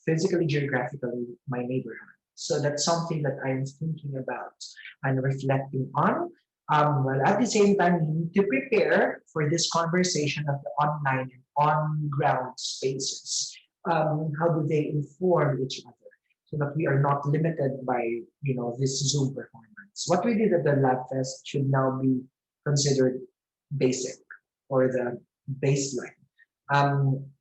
physically, geographically, my neighborhood. So that's something that I'm thinking about and reflecting on. Well, at the same time, we need to prepare for this conversation of the online and on-ground spaces. How do they inform each other, so that we are not limited by this Zoom performance? What we did at the Lab Fest should now be considered basic, or the baseline.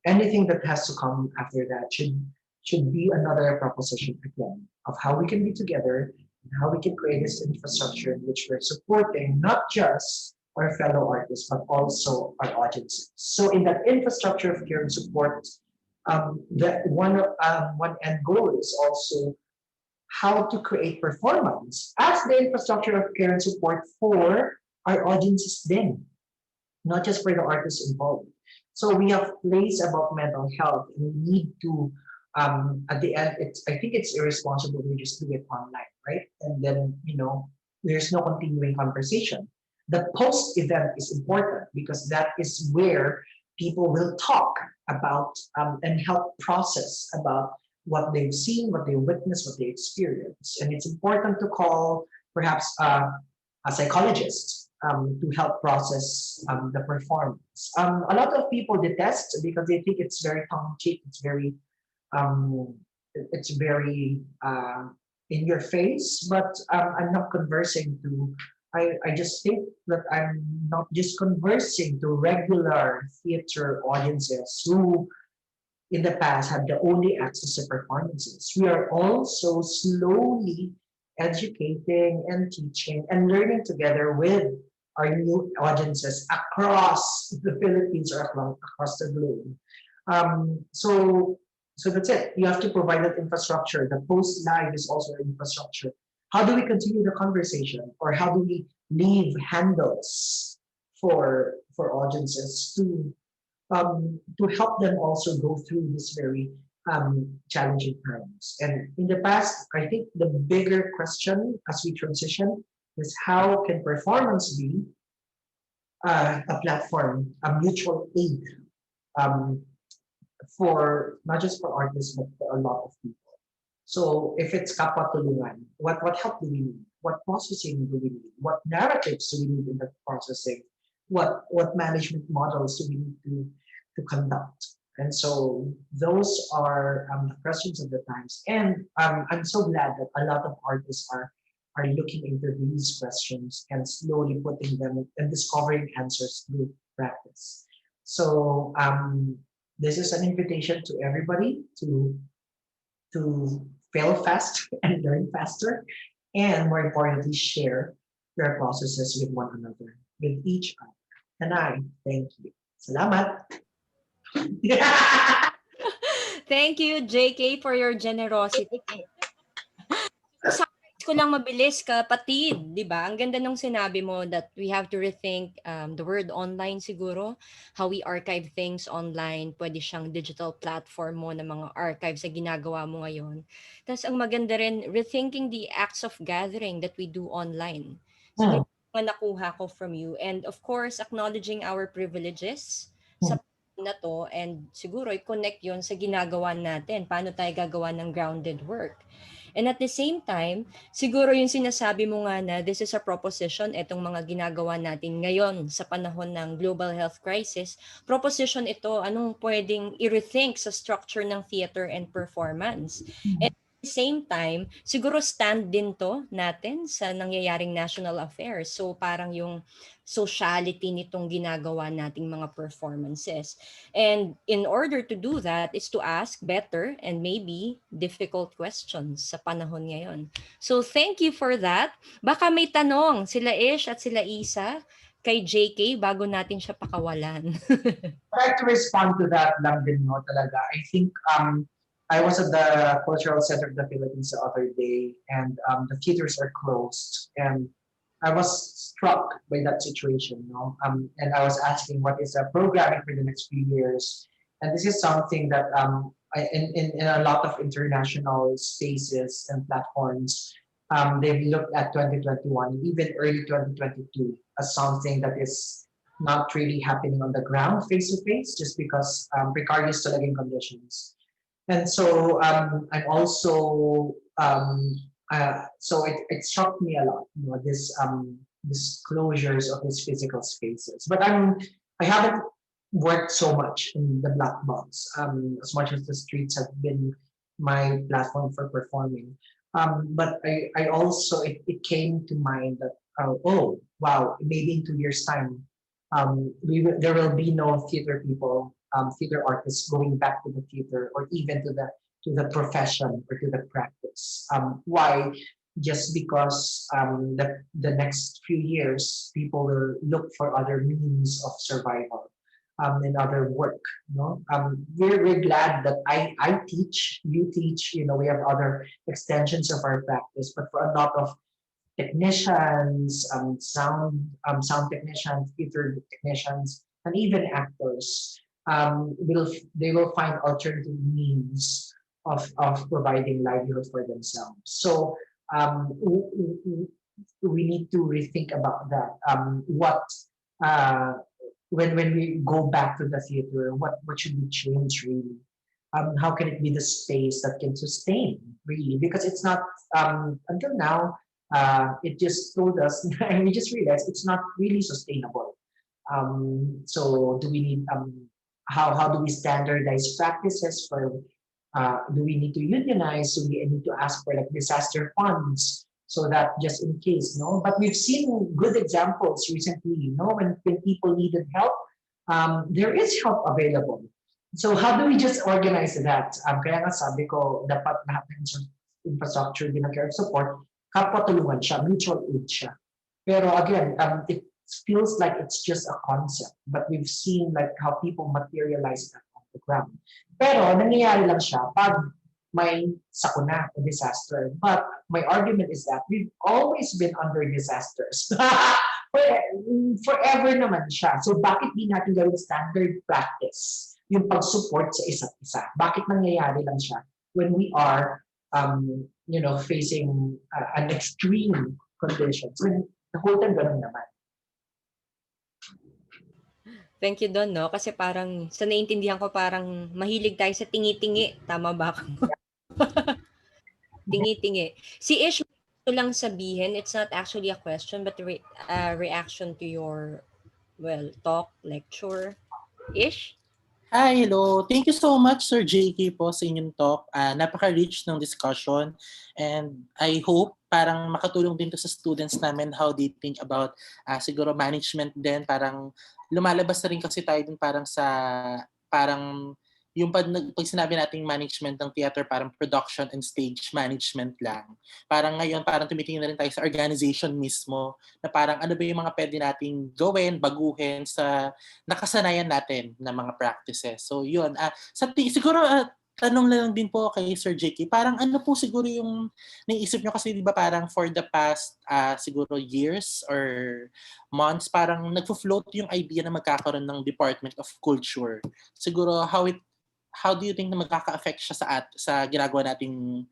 Anything that has to come after that should be another proposition again of how we can be together, and how we can create this infrastructure in which we're supporting not just our fellow artists, but also our audiences. So in that infrastructure of care and support, that one end goal is also how to create performance as the infrastructure of care and support for our audiences then, not just for the artists involved. So we have plays about mental health, and we need to at the end, I think it's irresponsible to just do it online, right? And then, there's no continuing conversation. The post event is important because that is where people will talk about and help process about what they've seen, what they witnessed, what they experienced. And it's important to call perhaps a psychologist to help process the performance. A lot of people detest because they think it's very tongue-in-cheek, um, it's very in your face, but I'm not conversing to, I just think that I'm not just conversing to regular theater audiences who in the past had the only access to performances. We are also slowly educating and teaching and learning together with our new audiences across the Philippines or across the globe. So that's it. You have to provide that infrastructure. The post live is also an infrastructure. How do we continue the conversation, or how do we leave handles for audiences to help them also go through this very challenging times? And in the past, I think the bigger question as we transition is how can performance be a platform, a mutual aid um, for not just for artists but for a lot of people. So if it's kapatulungan, what help do we need? What processing do we need? What narratives do we need in the processing? What management models do we need to conduct? And so those are the questions of the times. And I'm so glad that a lot of artists are looking into these questions and slowly putting them and discovering answers through practice. So this is an invitation to everybody to fail fast and learn faster, and more importantly, share their processes with one another, with each other. And I thank you. Salamat. Thank you, JK, for your generosity. Summarize ko lang mabilis, kapatid, di ba? Ang ganda nung sinabi mo that we have to rethink the word online siguro, how we archive things online, pwede siyang digital platform mo ng mga archives na ginagawa mo ngayon. Tapos ang maganda rin, rethinking the acts of gathering that we do online. Siguro mga nakuha ko from you. And of course, acknowledging our privileges sa na to, and siguro i-connect yon sa ginagawa natin. Paano tayo gagawa ng grounded work? And at the same time, siguro yung sinasabi mo nga na this is a proposition, itong mga ginagawa natin ngayon sa panahon ng global health crisis, proposition ito, anong pwedeng i-rethink sa structure ng theater and performance. And at the same time, siguro stand din to natin sa nangyayaring national affairs. So parang yung sociality nitong ginagawa nating mga performances. And in order to do that is to ask better and maybe difficult questions sa panahon ngayon. So thank you for that. Baka may tanong sila Ish at sila Isa kay JK bago natin siya pakawalan. I'd like to respond to that lang din, no, talaga. I think I was at the Cultural Center of the Philippines the other day, and the theaters are closed, and I was struck by that situation, no? And I was asking what is the programming for the next few years, and this is something that in a lot of international spaces and platforms, they've looked at 2021, even early 2022, as something that is not really happening on the ground face to face, just because regardless to living conditions. And so I'm also so it struck me a lot, this closures of these physical spaces. But I haven't worked so much in the black box as much as the streets have been my platform for performing. But I also it came to mind that oh wow, maybe in 2 years' time there will be no theater people, theater artists going back to the theater or even to the profession or to the practice. Why? Just because the next few years people will look for other means of survival and other work. We're glad that I teach, you teach. We have other extensions of our practice, but for a lot of technicians, sound technicians, theater technicians, and even actors, they will find alternative means of providing livelihood for themselves. So we need to rethink about that. What uh, when we go back to the theater, what should we change really? How can it be the space that can sustain really? Because it's not until now. It just told us, and we just realized it's not really sustainable. So do we need how do we standardize practices for do we need to unionize? Do we need to ask for like disaster funds so that just in case, no? But we've seen good examples recently, when people needed help, there is help available. So how do we just organize that? Kaya nga sabi ko, dapat lahat ng infrastructure din ng care of support, kapwa-tulungan siya, mutual aid siya. Pero again, it feels like it's just a concept, but we've seen like how people materialize that on the ground. Pero nangyayari lang siya pag may sakuna o disaster. But my argument is that we've always been under disasters. Forever naman siya. So bakit di natin gawin standard practice yung pag-support sa isa't isa? Bakit nangyayari lang siya when we are facing an extreme conditions? When the whole time ganun naman. Thank you, Don, no? Kasi parang, sa naiintindihan ko, parang mahilig tayo sa tingi-tingi. Tama ba ako? Tingi-tingi. Si Ish, ito lang sabihin, it's not actually a question, but a reaction to your, talk, lecture. Ish? Hi, hello. Thank you so much, Sir JK po sa inyong talk. Napaka-rich ng discussion. And I hope parang makatulong din to sa students namin how they think about siguro management din. Parang lumalabas na rin kasi tayo din parang yung pag sinabi nating management ng theater, parang production and stage management lang. Parang ngayon, parang tumitingin na rin tayo sa organization mismo na parang ano ba yung mga pwede nating gawin, baguhin sa nakasanayan natin na mga practices. So yun, siguro tanong lang din po kay Sir JK, parang ano po siguro yung naisip nyo kasi di ba parang for the past siguro years or months, parang nagfo-float yung idea na magkakaroon ng Department of Culture. Siguro how do you think na magkaka-affect siya sa ginagawa nating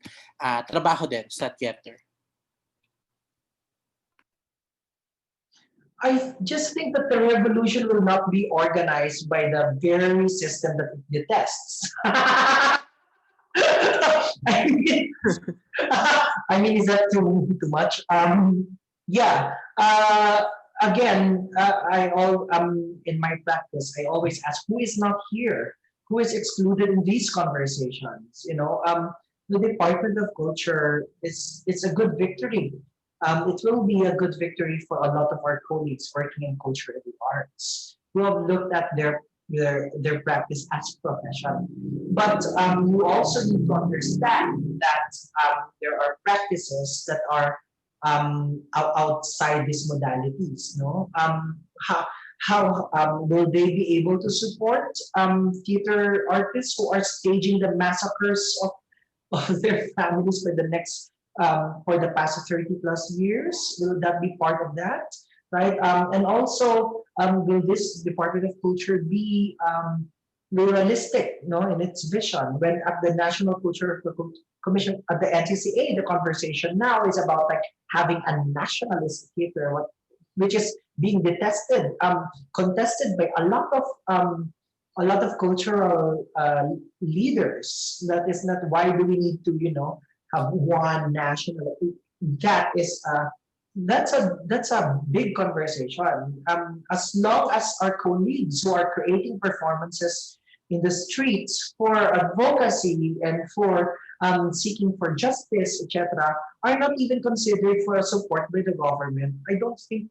trabaho din sa theater? I just think that the revolution will not be organized by the very system that it detests. I mean, is that too much? Yeah. Again, in my practice, I always ask, who is not here? Who is excluded in these conversations? The Department of Culture it's a good victory. It will be a good victory for a lot of our colleagues working in culture and the arts who have looked at their practice as profession. But you also need to understand that there are practices that are outside these modalities. No, how will they be able to support theater artists who are staging the massacres of their families for the past 30 plus years? Will that be part of that? Right? And also, will this Department of Culture be realistic, in its vision? When at the National Culture Commission, at the NCCA, the conversation now is about like having a nationalist theater, which is being contested by a lot of cultural leaders. That is not why do we need to, have one national. That's a big conversation. As long as our colleagues who are creating performances in the streets for advocacy and for seeking for justice, etc., are not even considered for a support by the government, I don't think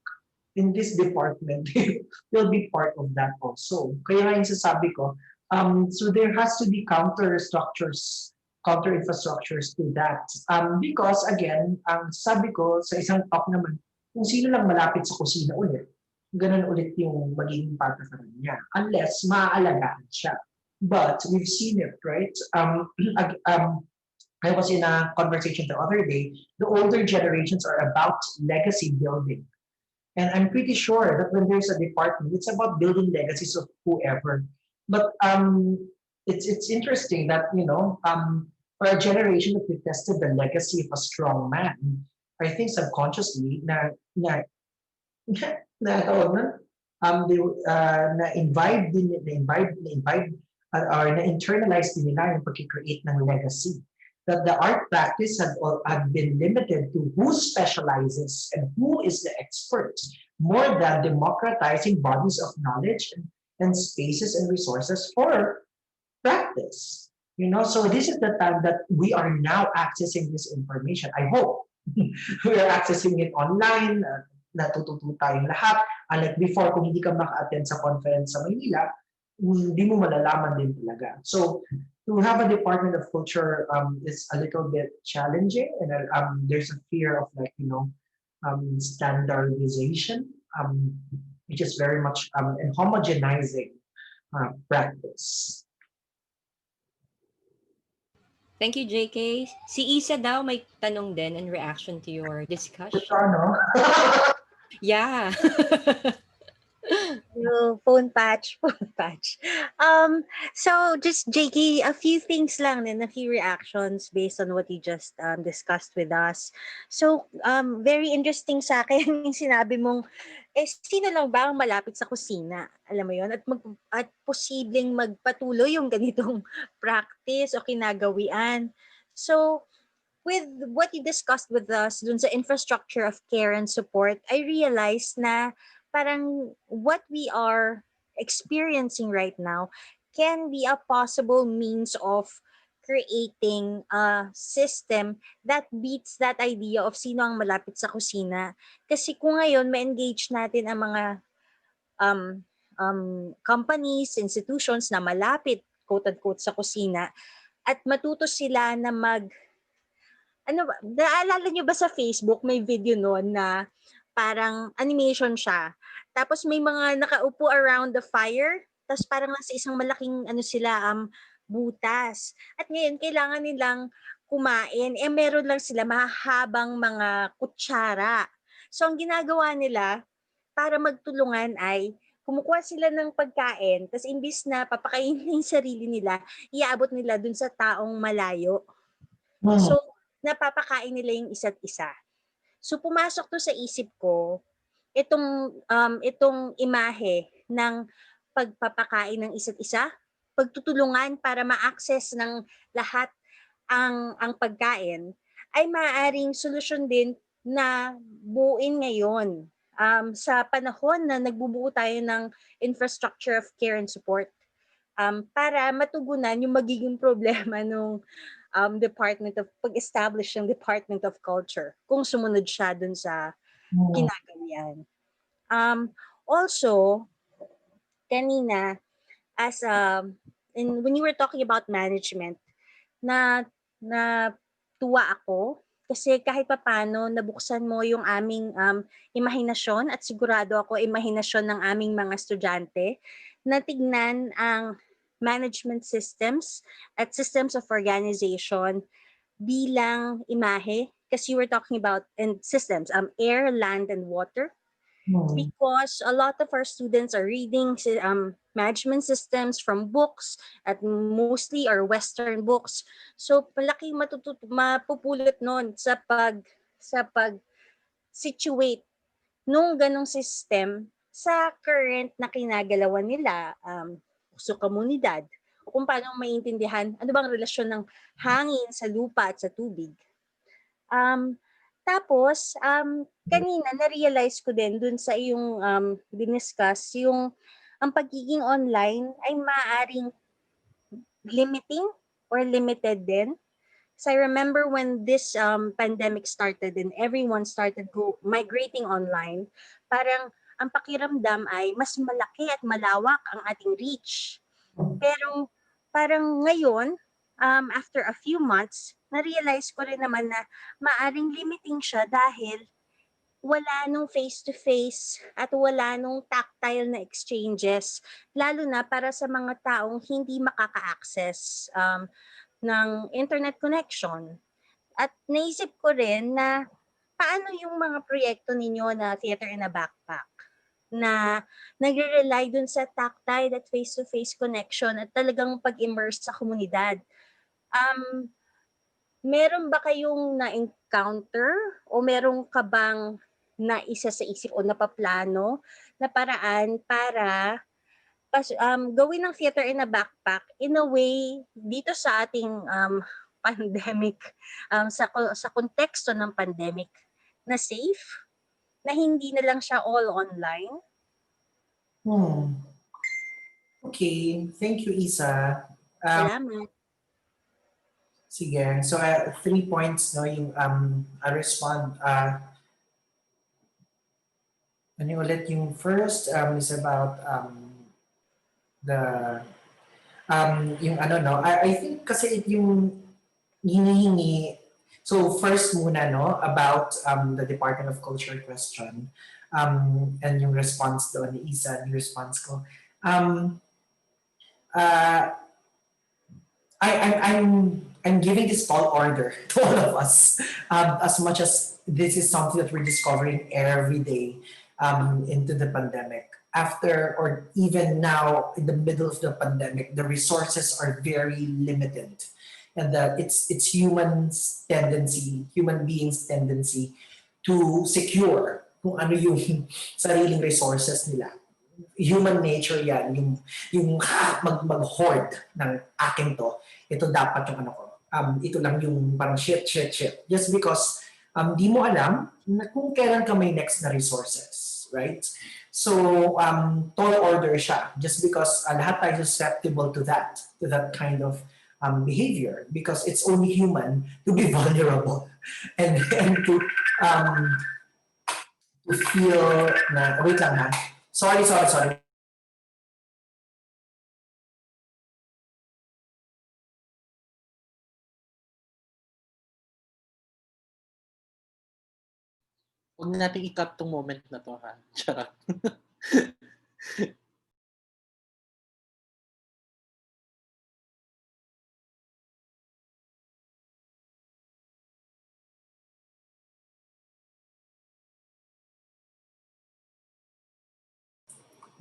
in this department they'll be part of that also. Kaya nga yung sasabi ko, so there has to be counter infrastructures to that. Because again, ang sabi ko sa isang talk naman, kung sino lang malapit sa kusina ulit, ganun ulit yung magiging patakaran niya. Unless maaalagaan siya. But we've seen it, right? I was in a conversation the other day. The older generations are about legacy building. And I'm pretty sure that when there's a department, it's about building legacies of whoever. But it's interesting that or a generation that detested the legacy of a strong man, I think subconsciously tawag nun, or na-internalize din nila yung pag-create ng legacy. That the art practice had been limited to who specializes and who is the expert, more than democratizing bodies of knowledge and spaces and resources for practice. So this is the time that we are now accessing this information. I hope we are accessing it online, natututo tayong lahat. Unlike before, kung hindi ka maka-attend sa conference sa Maynila, hindi mo malalaman din talaga. So to have a Department of Culture is a little bit challenging, and there's a fear of standardization, which is very much and homogenizing practice. Thank you, JK. Si Isa daw may tanong din in reaction to your discussion. Ano? Yeah. Phone patch. So just JK, a few things lang and a few reactions based on what you just discussed with us. So very interesting sa akin yung sinabi mong sino lang ba ang malapit sa kusina? Alam mo 'yon, at posibleng magpatuloy yung ganitong practice o kinagawian. So with what you discussed with us dun sa infrastructure of care and support, I realized na parang what we are experiencing right now can be a possible means of creating a system that beats that idea of sino ang malapit sa kusina. Kasi kung ngayon ma-engage natin ang mga companies, institutions na malapit, quote-unquote, sa kusina, at matuto sila na naalala nyo ba sa Facebook, may video noon na parang animation siya. Tapos may mga nakaupo around the fire, tapos parang nasa isang malaking butas. At ngayon, kailangan nilang kumain. Meron lang sila mahabang mga kutsara. So, ang ginagawa nila para magtulungan ay kumukuha sila ng pagkain, tapos imbis na papakainin yung sarili nila, iaabot nila dun sa taong malayo. So, napapakain nila yung isa't isa. So, pumasok to sa isip ko, itong imahe ng pagpapakain ng isa't isa, pagtutulungan para ma-access ng lahat ang pagkain, ay maaaring solusyon din na buuin ngayon sa panahon na nagbubuo tayo ng infrastructure of care and support para matugunan yung magiging problema nung pag-establish ng Department of Culture kung sumunod siya dun sa kinagawian. Also, kanina, when you were talking about management, na tuwa ako kasi kahit papano nabuksan mo yung aming imahinasyon at sigurado ako imahinasyon ng aming mga estudyante na tignan ang management systems at systems of organization bilang imahe kasi you were talking about systems, air, land, and water. Because a lot of our students are reading management systems from books at mostly are Western books. So malaking mapupulot nun sa pag-situate nung ganong system sa current na kinagalawan nila sa komunidad o kung paano maintindihan ano bang relasyon ng hangin sa lupa at sa tubig. Tapos, kanina na-realize ko din dun sa iyong diniscuss, yung ang pagiging online ay maaaring limiting or limited din. So I remember when this pandemic started and everyone started migrating online, parang ang pakiramdam ay mas malaki at malawak ang ating reach. Pero parang ngayon, after a few months, na-realize ko rin naman na maaring limiting siya dahil wala nung face-to-face at wala nung tactile na exchanges, lalo na para sa mga taong hindi makaka-access ng internet connection. At naisip ko rin na paano yung mga proyekto ninyo na Theater in a Backpack na nagre-rely dun sa tactile at face-to-face connection at talagang pag-immerse sa komunidad. meron ba kayong na-encounter o meron ka bang naisa sa isip o napaplano na paraan para gawin ng theater in a backpack in a way dito sa ating pandemic, sa konteksto ng pandemic na safe, na hindi na lang siya all online? Okay, thank you, Isa. Salamat. Sige, so 3 points, no, yung I respond. Ano yung ulit yung first is about the yung ano, no, I think kasi yung hinihingi. So first muna, no, about the Department of Culture question and yung response doon ni Isa, yung response ko. I'm giving this tall order to all of us, as much as this is something that we're discovering every day into the pandemic. After or even now, in the middle of the pandemic, the resources are very limited, and that it's human beings' tendency to secure kung ano yung sariling resources nila. Human nature yan, yung mag-hoard ng akin to, ito dapat yung ano ko. Ito lang yung parang shit. Just because di mo alam na kung kailan ka may next na resources, right? So, tall order siya just because lahat tayo susceptible to that kind of behavior because it's only human to be vulnerable and to feel na, wait lang ha. Sorry. Huwag natin i-cut tong moment na to, ha? Charot.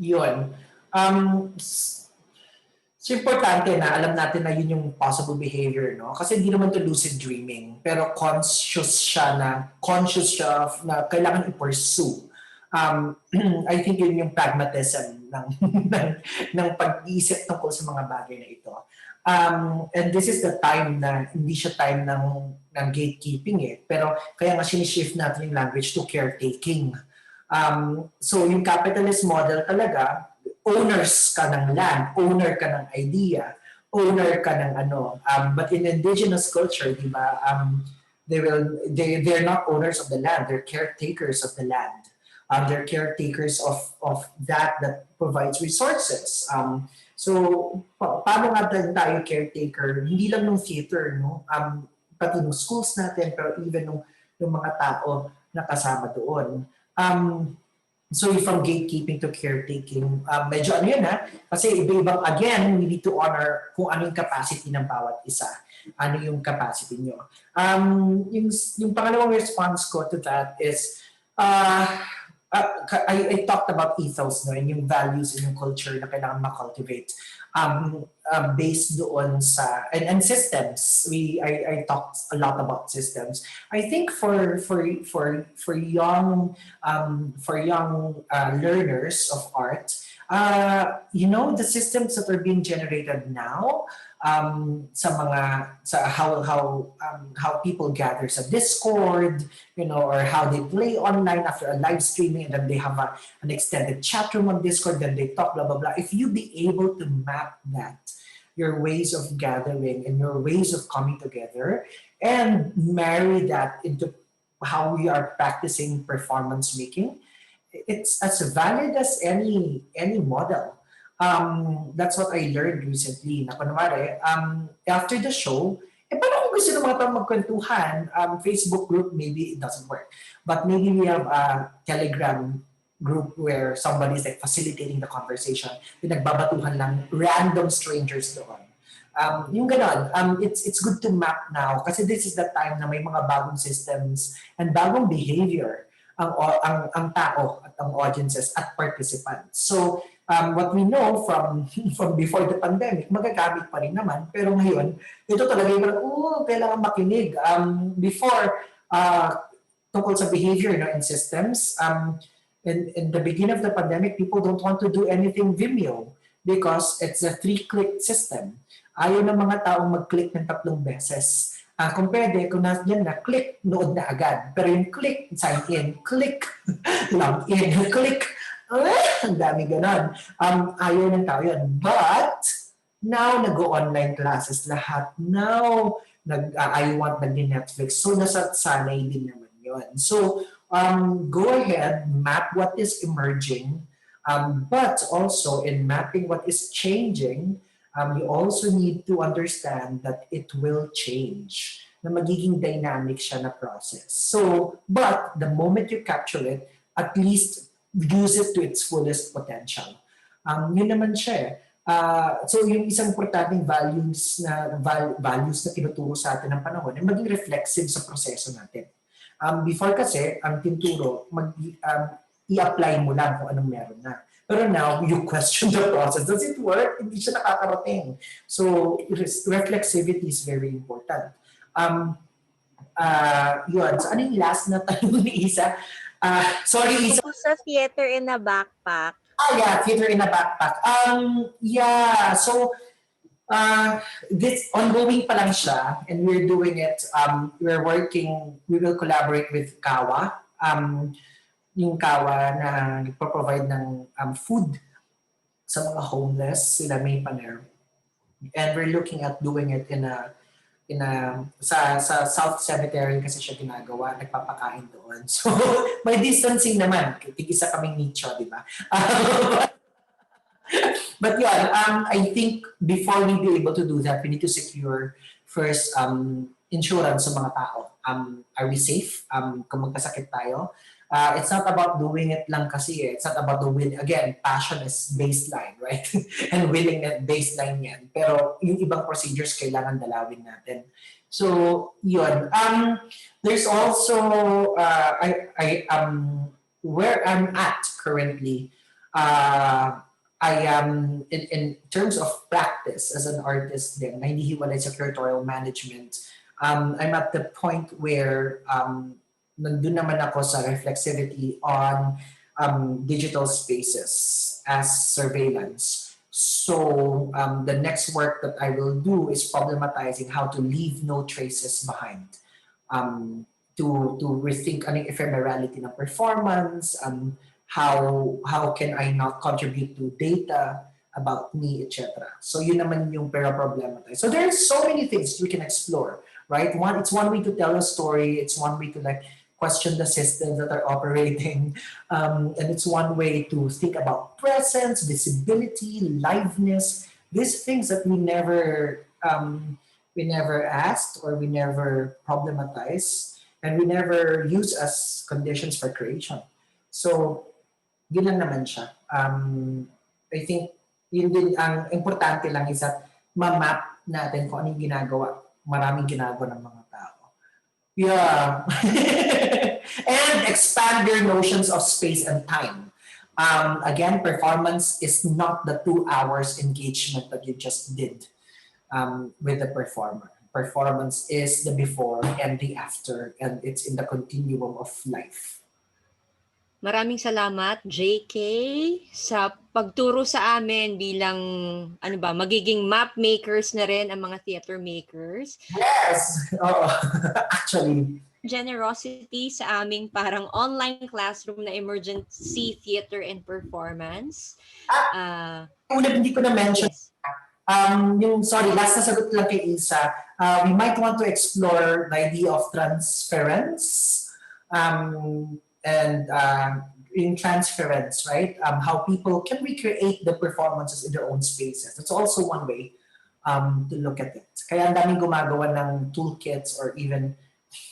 Yun. So importante na alam natin na yun yung possible behavior, no? Kasi hindi naman to lucid dreaming, pero conscious siya na kailangan i-pursue. I think yun yung pragmatism ng pag-iisip tungkol sa mga bagay na ito. And this is the time na hindi siya time ng gatekeeping pero kaya nga sinishift natin yung language to caretaking. So yung capitalist model talaga, owners ka ng land, owner ka ng idea, owner ka ng ano. But in indigenous culture, di ba, they're not owners of the land, they're caretakers of the land. They're caretakers of that provides resources. So paano nga tayo caretaker? Hindi lang ng theater, no? Pati ng schools natin, pero even ng mga tao na kasama doon. So from gatekeeping to caretaking, medyo ano yun kasi iba-ibang, again, we need to honor kung ano yung capacity ng bawat isa. Ano yung capacity nyo. Yung pangalawang response ko to that is, I talked about ethos, no, and yung values and yung culture na kailangan ma-cultivate based doon sa and systems. I talked a lot about systems. I think for young learners of art, the systems that are being generated now sa how people gather sa Discord, or how they play online after a live streaming, and then they have an extended chat room on Discord, then they talk, blah, blah, blah. If you be able to map that, your ways of gathering and your ways of coming together, and marry that into how we are practicing performance making, it's as valid as any model. That's what I learned recently. Na kunwari, after the show, paano kung gusto ng mga tao magkwentuhan? Facebook group, maybe it doesn't work. But maybe we have a Telegram group where somebody is like facilitating the conversation. Pinagbabatuhan lang random strangers doon. Yung ganon, it's good to map now kasi this is the time na may mga bagong systems and bagong behavior ang tao at ang audiences at participants. So, what we know from from before the pandemic, magagamit pa rin naman. Pero ngayon, ito talaga yung kailangan makinig. Before, tungkol sa behavior and systems, in the beginning of the pandemic, people don't want to do anything Vimeo because it's a 3-click system. Ayaw ng mga taong mag-click ng 3 beses. Kung pwede, kung nandiyan na, click, nood na agad. Pero yung click, sign in, click, log in, click, ang dami ganon. Ayaw ng tao yun. But, now, nag-online classes lahat. Now, I want nag-Netflix. So, nasasanay din naman yun. So, go ahead, map what is emerging, but also in mapping what is changing, you also need to understand that it will change, na magiging dynamic siya na process. So, but the moment you capture it, at least use it to its fullest potential. Yun naman siya. So yung isang importanteng values na tinuturo sa atin ng panahon ay maging reflexive sa proseso natin. Before kasi, ang tinuturo, i-apply mo lang kung anong meron na. Pero now, you question the process. Does it work? Hindi siya nakakarating. So, reflexivity is very important. Yun. So, ano yung last na tanong ni Isa? Sorry, Isa. Sa theater in a backpack. Yeah, theater in a backpack. Yeah, so, this ongoing pa lang siya, and we're doing it. We will collaborate with Kawa. Yung Kawa na nagpo-provide ng food sa mga homeless, sila may paner. And we're looking at doing it sa South Cemetery kasi siya ginagawa, nagpapakain doon. So, may distancing naman. Tig-isa kaming nicho, di ba? But yeah, I think before we be able to do that, we need to secure first insurance sa mga tao. Are we safe? Kung magkasakit tayo? It's not about doing it lang kasi It's not about the will. Again, passion is baseline, right? And willingness, baseline yan. Pero yung ibang procedures kailangan dalawin natin. So, yun. There's also, where I'm at currently, I am, in terms of practice as an artist din, na hindi hiwalay sa curatorial management, I'm at the point where nandun naman ako sa reflexivity on digital spaces as surveillance. So the next work that I will do is problematizing how to leave no traces behind. To rethink anong ephemerality ng performance, how can I not contribute to data about me, etc. So yun naman yung problematize. So there's so many things we can explore, right? It's one way to tell a story. It's one way to question the systems that are operating. And it's one way to think about presence, visibility, liveness, these things that we never asked or we never problematized and we never use as conditions for creation. So, yun lang naman siya. I think yun din ang importante lang is that ma-map natin kung anong ginagawa. Maraming ginagawa ng mga tao. Yeah. And expand your notions of space and time. Again, performance is not the 2 hours engagement that you just did with the performer. Performance is the before and the after, and it's in the continuum of life. Maraming salamat, JK, sa pagturo sa amin bilang magiging map makers na rin ang mga theater makers. Yes! Actually. Generosity sa aming parang online classroom na emergency theater and performance. Hindi ko na-mention. Yes. Last na sagot lang kay Isa. We might want to explore the idea of transference. And in transference, right? How people can recreate the performances in their own spaces. That's also one way to look at it. Kaya ang daming gumagawa ng toolkits or even,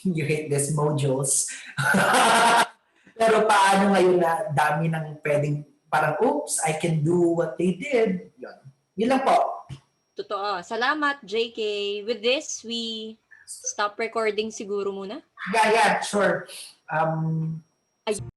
you hate this, modules. Pero paano ngayon na dami ng pwedeng parang, oops, I can do what they did. Yun lang po. Totoo. Salamat, JK. With this, we stop recording siguro muna? Yeah, sure.